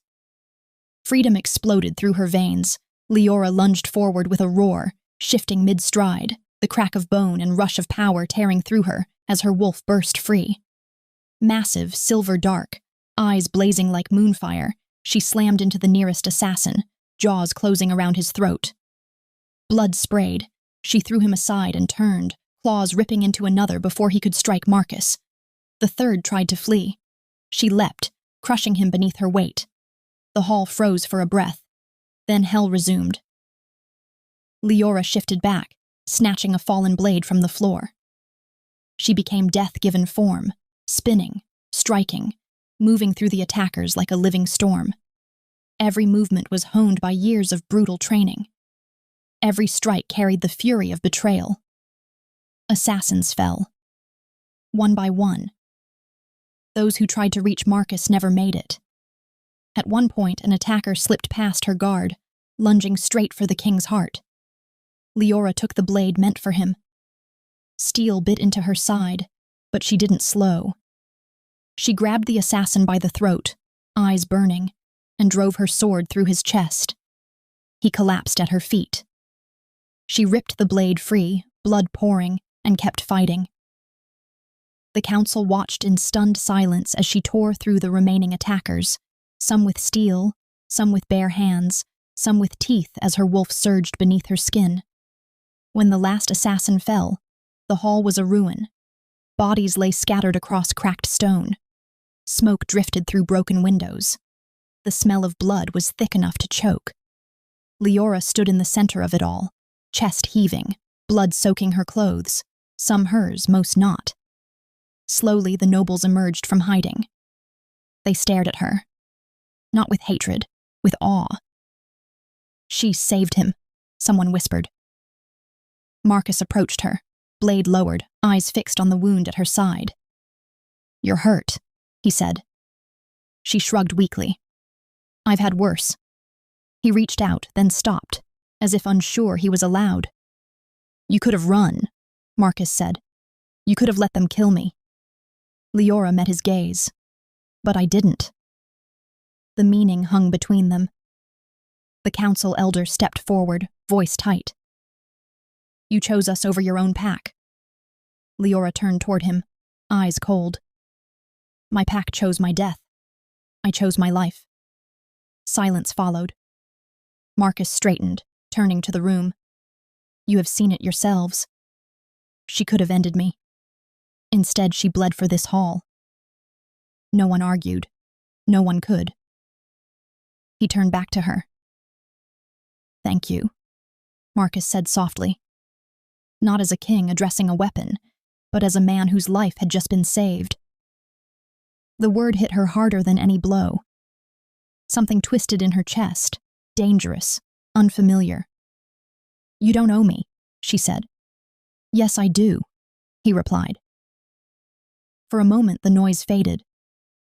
Freedom exploded through her veins. Leora lunged forward with a roar, shifting mid-stride, the crack of bone and rush of power tearing through her as her wolf burst free. Massive, silver dark, eyes blazing like moonfire, she slammed into the nearest assassin, jaws closing around his throat. Blood sprayed. She threw him aside and turned, claws ripping into another before he could strike Marcus. The third tried to flee. She leapt, crushing him beneath her weight. The hall froze for a breath. Then hell resumed. Leora shifted back, snatching a fallen blade from the floor. She became death-given form, spinning, striking, moving through the attackers like a living storm. Every movement was honed by years of brutal training. Every strike carried the fury of betrayal. Assassins fell. One by one. Those who tried to reach Marcus never made it. At one point, an attacker slipped past her guard, lunging straight for the king's heart. Leora took the blade meant for him. Steel bit into her side, but she didn't slow. She grabbed the assassin by the throat, eyes burning, and drove her sword through his chest. He collapsed at her feet. She ripped the blade free, blood pouring, and kept fighting. The council watched in stunned silence as she tore through the remaining attackers, some with steel, some with bare hands, some with teeth as her wolf surged beneath her skin. When the last assassin fell, the hall was a ruin. Bodies lay scattered across cracked stone. Smoke drifted through broken windows. The smell of blood was thick enough to choke. Leora stood in the center of it all, chest heaving, blood soaking her clothes, some hers, most not. Slowly, the nobles emerged from hiding. They stared at her. Not with hatred, with awe. "She saved him," someone whispered. Marcus approached her, blade lowered, eyes fixed on the wound at her side. "You're hurt," he said. She shrugged weakly. "I've had worse." He reached out, then stopped, as if unsure he was allowed. "You could have run," Marcus said. "You could have let them kill me." Leora met his gaze. "But I didn't." The meaning hung between them. The council elder stepped forward, voice tight. "You chose us over your own pack." Leora turned toward him, eyes cold. "My pack chose my death. I chose my life." Silence followed. Marcus straightened, turning to the room. "You have seen it yourselves. She could have ended me. Instead, she bled for this hall." No one argued. No one could. He turned back to her. "Thank you," Marcus said softly. Not as a king addressing a weapon, but as a man whose life had just been saved. The word hit her harder than any blow. Something twisted in her chest, dangerous, unfamiliar. "You don't owe me," she said. "Yes, I do," he replied. For a moment the noise faded.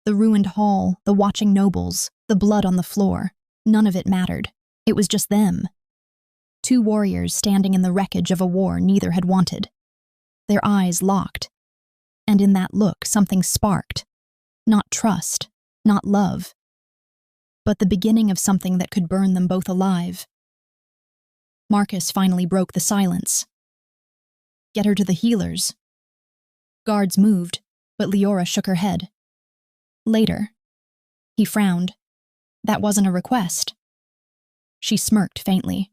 The ruined hall, the watching nobles, the blood on the floor, none of it mattered. It was just them. 2 warriors standing in the wreckage of a war neither had wanted. Their eyes locked. And in that look something sparked. Not trust, not love, but the beginning of something that could burn them both alive. Marcus finally broke the silence. "Get her to the healers." Guards moved, but Leora shook her head. "Later." He frowned. "That wasn't a request." She smirked faintly.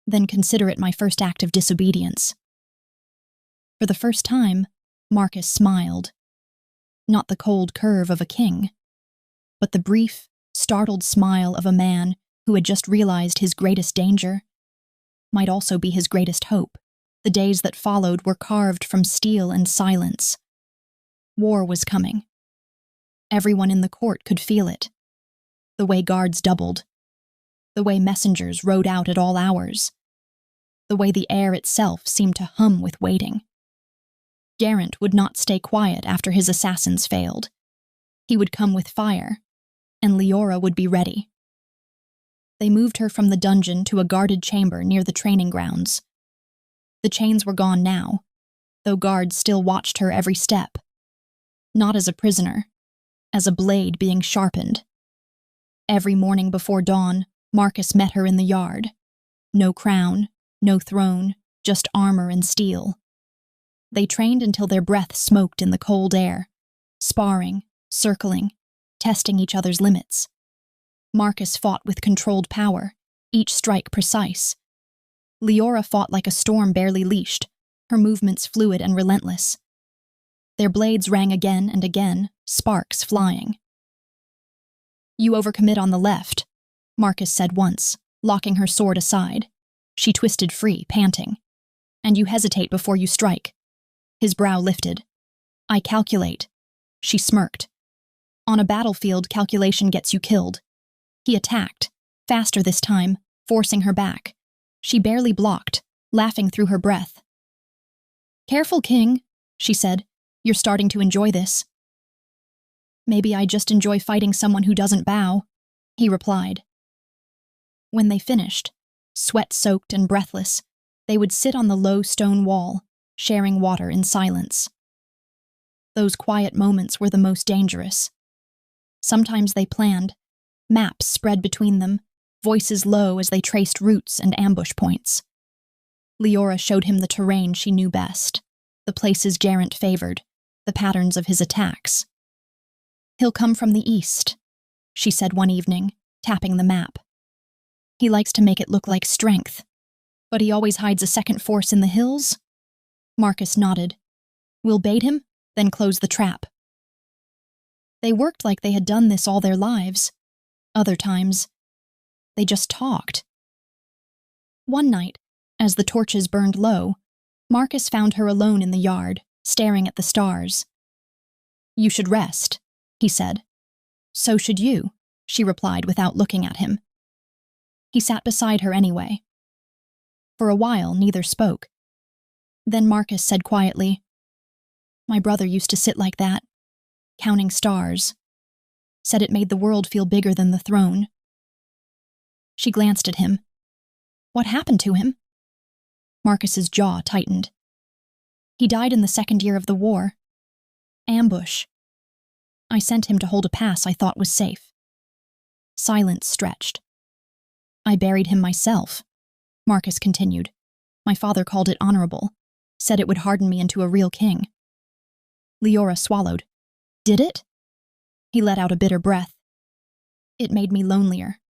"Then consider it my first act of disobedience." For the first time, Marcus smiled. Not the cold curve of a king, but the brief, startled smile of a man who had just realized his greatest danger might also be his greatest hope. The days that followed were carved from steel and silence. War was coming. Everyone in the court could feel it. The way guards doubled. The way messengers rode out at all hours. the way the air itself seemed to hum with waiting. Garren would not stay quiet after his assassins failed. He would come with fire, and Leora would be ready. They moved her from the dungeon to a guarded chamber near the training grounds. The chains were gone now, though guards still watched her every step. Not as a prisoner, as a blade being sharpened. Every morning before dawn, Marcus met her in the yard. No crown, no throne, just armor and steel. They trained until their breath smoked in the cold air, sparring, circling, testing each other's limits. Marcus fought with controlled power, each strike precise. Leora fought like a storm barely leashed, her movements fluid and relentless. Their blades rang again and again, sparks flying. "You overcommit on the left," Marcus said once, locking her sword aside. She twisted free, panting. "And you hesitate before you strike." His brow lifted. "I calculate." She smirked. "On a battlefield, calculation gets you killed." He attacked, faster this time, forcing her back. She barely blocked, laughing through her breath. "Careful, King," she said. "You're starting to enjoy this." "Maybe I just enjoy fighting someone who doesn't bow," he replied. When they finished, sweat-soaked and breathless, they would sit on the low stone wall, sharing water in silence. Those quiet moments were the most dangerous. Sometimes they planned, maps spread between them, voices low as they traced routes and ambush points. Leora showed him the terrain she knew best, the places Garren favored, the patterns of his attacks. "He'll come from the east," she said one evening, tapping the map. "He likes to make it look like strength, but he always hides a second force in the hills." Marcus nodded. "We'll bait him, then close the trap." They worked like they had done this all their lives. Other times, they just talked. One night, as the torches burned low, Marcus found her alone in the yard, staring at the stars. "You should rest," he said. "So should you," she replied without looking at him. He sat beside her anyway. For a while, neither spoke. Then Marcus said quietly, "My brother used to sit like that, counting stars. Said it made the world feel bigger than the throne." She glanced at him. "What happened to him?" Marcus's jaw tightened. "He died in the second year of the war. Ambush. I sent him to hold a pass I thought was safe." Silence stretched. "I buried him myself," Marcus continued. "My father called it honorable, said it would harden me into a real king." Leora swallowed. "Did it?" He let out a bitter breath. "It made me lonelier."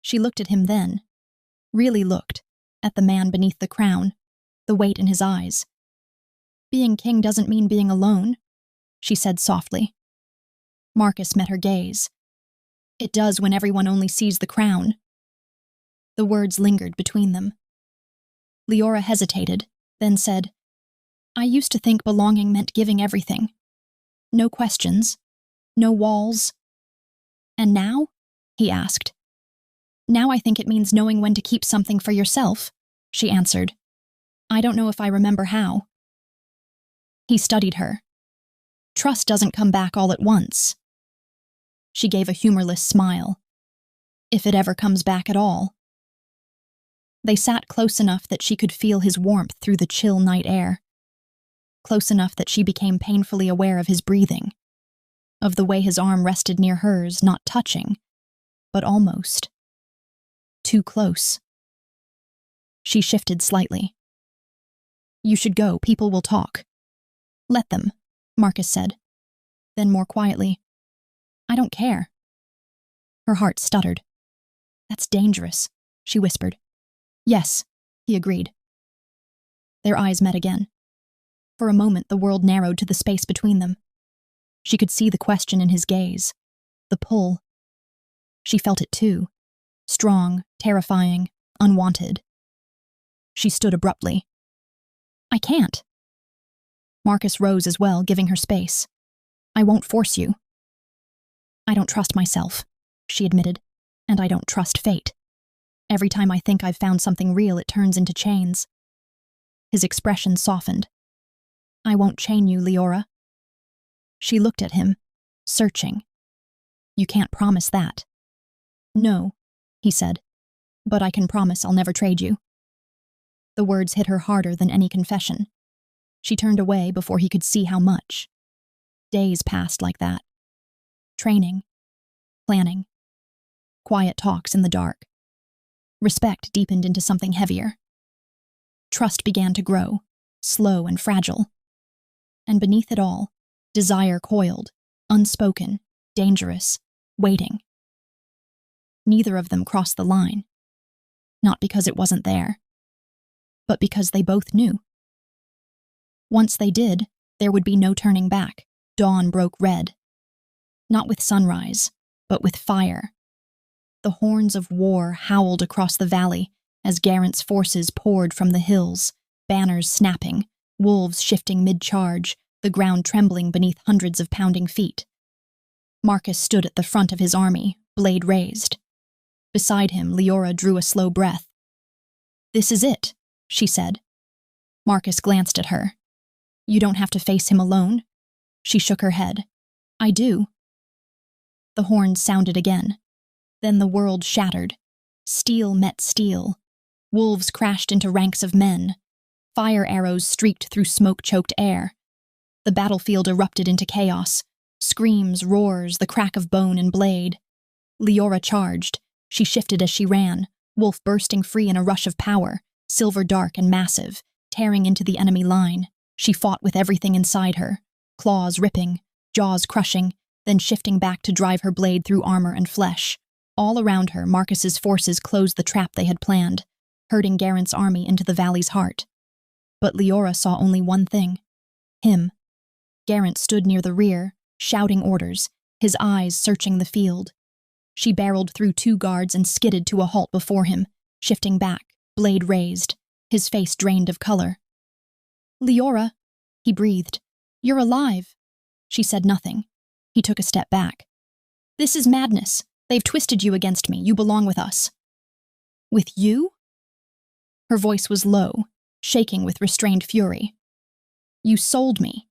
She looked at him then, really looked, at the man beneath the crown, the weight in his eyes. "Being king doesn't mean being alone," she said softly. Marcus met her gaze. "It does when everyone only sees the crown." The words lingered between them. Leora hesitated, then said, "I used to think belonging meant giving everything. No questions, no walls." "And now?" he asked. "Now I think it means knowing when to keep something for yourself," she answered. "I don't know if I remember how." He studied her. "Trust doesn't come back all at once." She gave a humorless smile. "If it ever comes back at all." They sat close enough that she could feel his warmth through the chill night air. Close enough that she became painfully aware of his breathing, of the way his arm rested near hers, not touching, but almost. Too close. She shifted slightly. "You should go, people will talk." "Let them," Marcus said. Then more quietly, "I don't care." Her heart stuttered. "That's dangerous," she whispered. "Yes," he agreed. Their eyes met again. For a moment the world narrowed to the space between them. She could see the question in his gaze, the pull. She felt it too, strong, terrifying, unwanted. She stood abruptly. "I can't." Marcus rose as well, giving her space. "I won't force you." "I don't trust myself," she admitted, "and I don't trust fate." Every time I think I've found something real, it turns into chains. His expression softened. I won't chain you, Leora. She looked at him, searching. You can't promise that. No, he said, but I can promise I'll never trade you. The words hit her harder than any confession. She turned away before he could see how much. Days passed like that. Training, planning, quiet talks in the dark. Respect deepened into something heavier. Trust began to grow, slow and fragile. And beneath it all, desire coiled, unspoken, dangerous, waiting. Neither of them crossed the line. Not because it wasn't there, but because they both knew. Once they did, there would be no turning back. Dawn broke red. Not with sunrise, but with fire. The horns of war howled across the valley as Garrent's forces poured from the hills, banners snapping, wolves shifting mid-charge, the ground trembling beneath hundreds of pounding feet. Marcus stood at the front of his army, blade raised. Beside him, Leora drew a slow breath. This is it, she said. Marcus glanced at her. You don't have to face him alone. She shook her head. I do. The horns sounded again. Then the world shattered. Steel met steel. Wolves crashed into ranks of men. Fire arrows streaked through smoke-choked air. The battlefield erupted into chaos. Screams, roars, the crack of bone and blade. Leora charged. She shifted as she ran, wolf bursting free in a rush of power, silver dark and massive, tearing into the enemy line. She fought with everything inside her, claws ripping, jaws crushing, then shifting back to drive her blade through armor and flesh. All around her, Marcus's forces closed the trap they had planned, herding Garrent's army into the valley's heart. But Leora saw only one thing. Him. Garrent stood near the rear, shouting orders, his eyes searching the field. She barreled through 2 guards and skidded to a halt before him, shifting back, blade raised, his face drained of color. Leora, he breathed. You're alive. She said nothing. He took a step back. This is madness. They've twisted you against me. You belong with us. With you? Her voice was low, shaking with restrained fury. You sold me.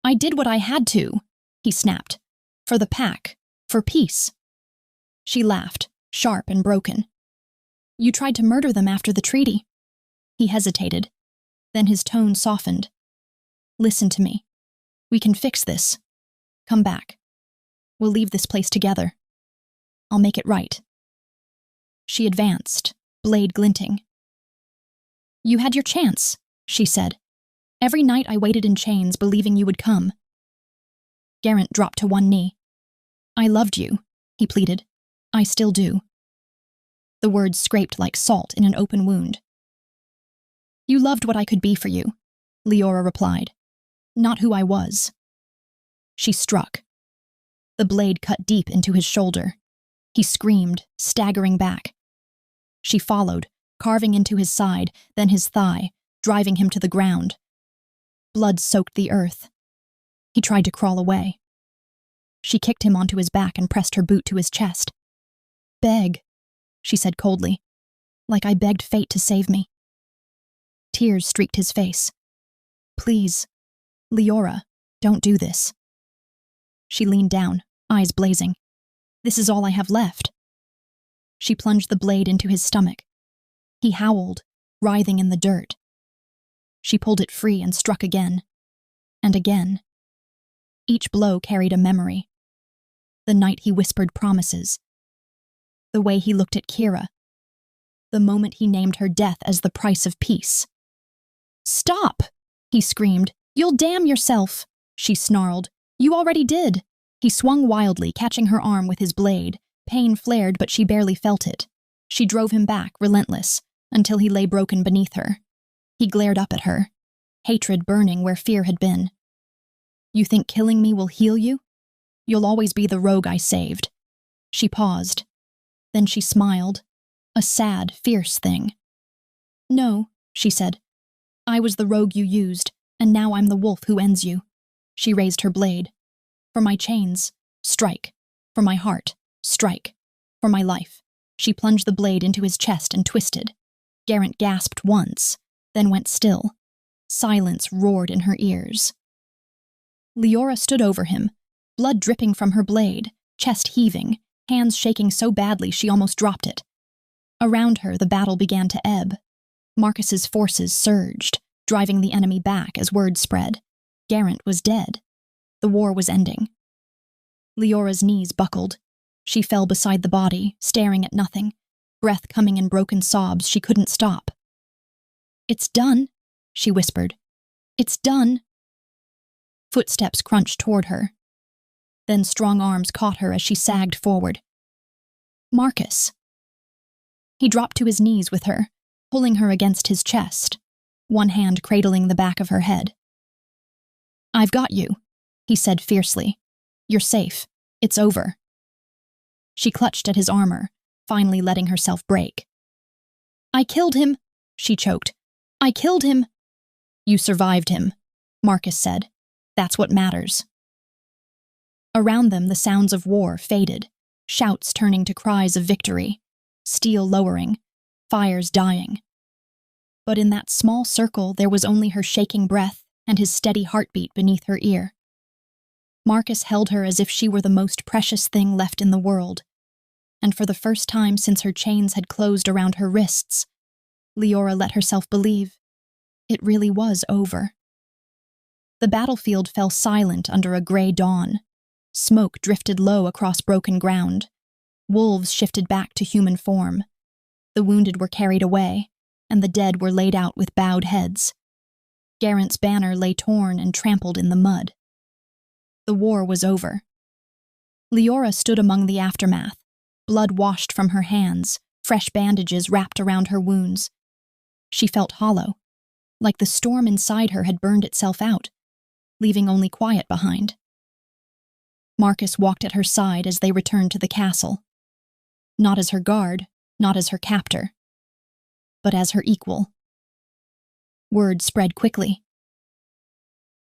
I did what I had to, he snapped. For the pack. For peace. She laughed, sharp and broken. You tried to murder them after the treaty. He hesitated. Then his tone softened. Listen to me. We can fix this. Come back. We'll leave this place together. I'll make it right. She advanced, blade glinting. You had your chance, she said. Every night I waited in chains, believing you would come. Garrent dropped to one knee. I loved you, he pleaded. I still do. The words scraped like salt in an open wound. You loved what I could be for you, Leora replied. Not who I was. She struck. The blade cut deep into his shoulder. He screamed, staggering back. She followed, carving into his side, then his thigh, driving him to the ground. Blood soaked the earth. He tried to crawl away. She kicked him onto his back and pressed her boot to his chest. Beg, she said coldly, like I begged fate to save me. Tears streaked his face. Please, Leora, don't do this. She leaned down, eyes blazing. This is all I have left. She plunged the blade into his stomach. He howled, writhing in the dirt. She pulled it free and struck again. And again. Each blow carried a memory. The night he whispered promises. The way he looked at Kira. The moment he named her death as the price of peace. Stop! He screamed. You'll damn yourself, she snarled. You already did. He swung wildly, catching her arm with his blade. Pain flared, but she barely felt it. She drove him back, relentless, until he lay broken beneath her. He glared up at her, hatred burning where fear had been. You think killing me will heal you? You'll always be the rogue I saved. She paused. Then she smiled, a sad, fierce thing. No, she said. I was the rogue you used, and now I'm the wolf who ends you. She raised her blade. For my chains, strike. For my heart, strike. For my life, She plunged the blade into his chest and twisted. Garren gasped once, then went still. Silence roared in her ears. Leora stood over him, blood dripping from her blade, chest heaving, hands shaking so badly she almost dropped it. Around her, the battle began to ebb. Marcus's forces surged, driving the enemy back as word spread. Garren was dead. The war was ending. Leora's knees buckled. She fell beside the body, staring at nothing, breath coming in broken sobs she couldn't stop. "It's done," she whispered. "It's done." Footsteps crunched toward her. Then strong arms caught her as she sagged forward. "Marcus." He dropped to his knees with her, pulling her against his chest, one hand cradling the back of her head. "I've got you," he said fiercely. "You're safe. It's over." She clutched at his armor, finally letting herself break. "I killed him," she choked. "I killed him." "You survived him," Marcus said. "That's what matters." Around them, the sounds of war faded, shouts turning to cries of victory, steel lowering, fires dying. But in that small circle, there was only her shaking breath and his steady heartbeat beneath her ear. Marcus held her as if she were the most precious thing left in the world, and for the first time since her chains had closed around her wrists, Leora let herself believe it really was over. The battlefield fell silent under a gray dawn. Smoke drifted low across broken ground. Wolves shifted back to human form. The wounded were carried away, and the dead were laid out with bowed heads. Garren's banner lay torn and trampled in the mud. The war was over. Leora stood among the aftermath, blood washed from her hands, fresh bandages wrapped around her wounds. She felt hollow, like the storm inside her had burned itself out, leaving only quiet behind. Marcus walked at her side as they returned to the castle. Not as her guard, not as her captor, but as her equal. Word spread quickly.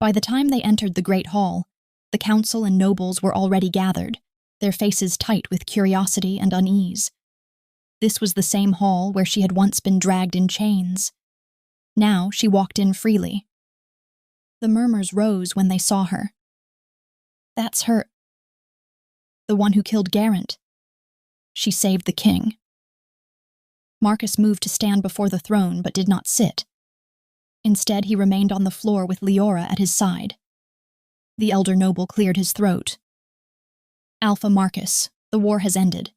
By the time they entered the great hall, the council and nobles were already gathered, their faces tight with curiosity and unease. This was the same hall where she had once been dragged in chains. Now she walked in freely. The murmurs rose when they saw her. "That's her. The one who killed Garren. She saved the king." Marcus moved to stand before the throne but did not sit. Instead, he remained on the floor with Leora at his side. The elder noble cleared his throat. "Alpha Marcus, the war has ended.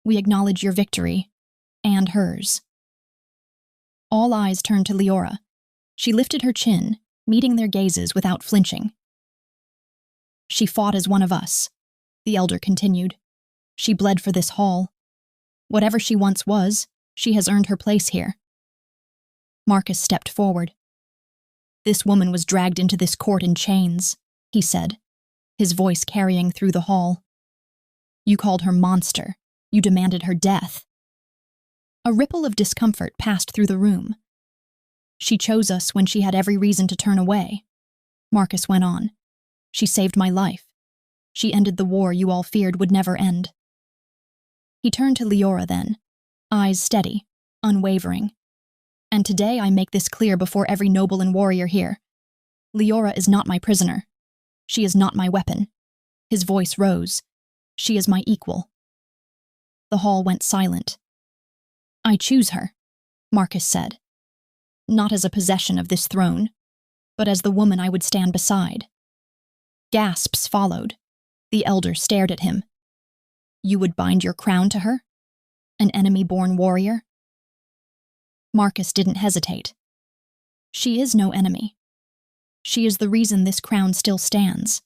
We acknowledge your victory, and hers." All eyes turned to Leora. She lifted her chin, meeting their gazes without flinching. "She fought as one of us," the elder continued. "She bled for this hall. Whatever she once was, she has earned her place here." Marcus stepped forward. "This woman was dragged into this court in chains," he said, his voice carrying through the hall. "You called her monster. You demanded her death." A ripple of discomfort passed through the room. "She chose us when she had every reason to turn away," Marcus went on. "She saved my life. She ended the war you all feared would never end." He turned to Leora then, eyes steady, unwavering. "And today I make this clear before every noble and warrior here. Leora is not my prisoner. She is not my weapon." His voice rose. "She is my equal." The hall went silent. "I choose her," Marcus said. "Not as a possession of this throne, but as the woman I would stand beside." Gasps followed. The elder stared at him. "You would bind your crown to her? An enemy-born warrior?" Marcus didn't hesitate. "She is no enemy. She is the reason this crown still stands."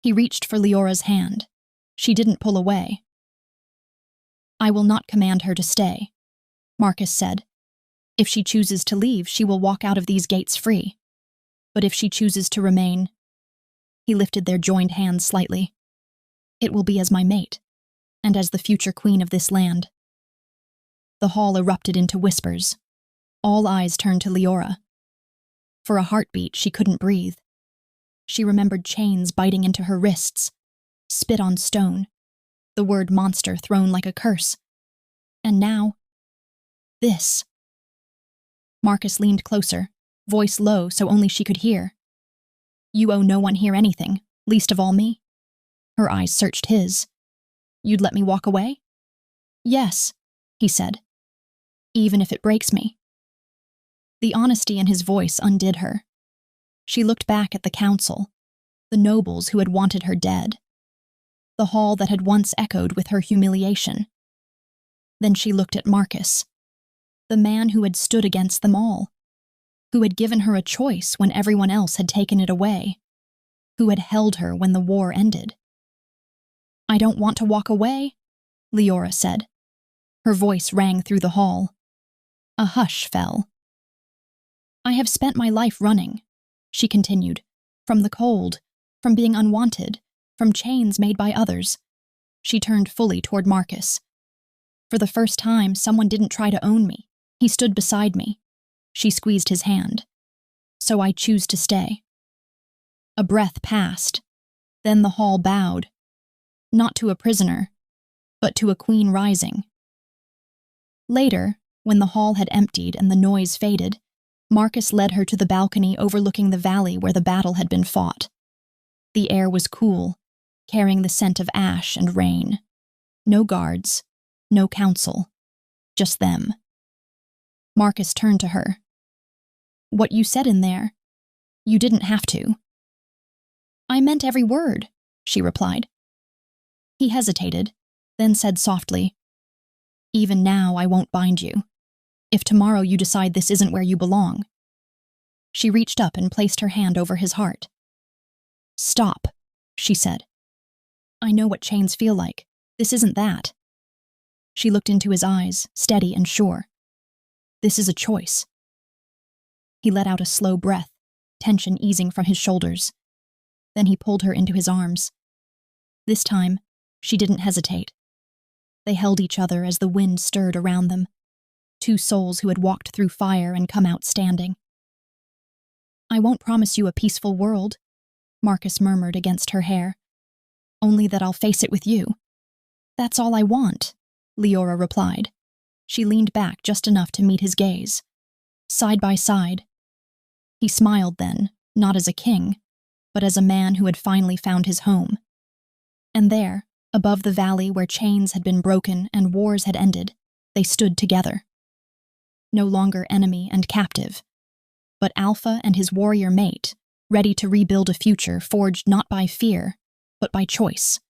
He reached for Leora's hand. She didn't pull away. "I will not command her to stay," Marcus said. "If she chooses to leave, she will walk out of these gates free. But if she chooses to remain," he lifted their joined hands slightly, "it will be as my mate, and as the future queen of this land." The hall erupted into whispers. All eyes turned to Leora. For a heartbeat, she couldn't breathe. She remembered chains biting into her wrists, spit on stone, the word monster thrown like a curse, And now, this. Marcus leaned closer, voice low so only she could hear. You owe no one here anything, least of all me. Her eyes searched his. You'd let me walk away? Yes, he said. Even if it breaks me. The honesty in his voice undid her. She looked back at the council, the nobles who had wanted her dead, the hall that had once echoed with her humiliation. Then she looked at Marcus, the man who had stood against them all, who had given her a choice when everyone else had taken it away, who had held her when the war ended. I don't want to walk away, Leora said. Her voice rang through the hall. A hush fell. I have spent my life running, she continued, from the cold, from being unwanted, from chains made by others. She turned fully toward Marcus. For the first time, someone didn't try to own me. He stood beside me. She squeezed his hand. So I choose to stay. A breath passed. Then the hall bowed. Not to a prisoner, but to a queen rising. Later, when the hall had emptied and the noise faded, Marcus led her to the balcony overlooking the valley where the battle had been fought. The air was cool, carrying the scent of ash and rain. No guards, no council, just them. Marcus turned to her. What you said in there, you didn't have to. I meant every word, she replied. He hesitated, then said softly, Even now I won't bind you. If tomorrow you decide this isn't where you belong. She reached up and placed her hand over his heart. Stop, she said. I know what chains feel like. This isn't that. She looked into his eyes, steady and sure. This is a choice. He let out a slow breath, tension easing from his shoulders. Then he pulled her into his arms. This time, she didn't hesitate. They held each other as the wind stirred around them, two souls who had walked through fire and come out standing. I won't promise you a peaceful world, Marcus murmured against her hair. Only that I'll face it with you. That's all I want, Leora replied. She leaned back just enough to meet his gaze. Side by side. He smiled then, not as a king, but as a man who had finally found his home. And there, above the valley where chains had been broken and wars had ended, they stood together. No longer enemy and captive, but Alpha and his warrior mate, ready to rebuild a future forged not by fear, but by choice.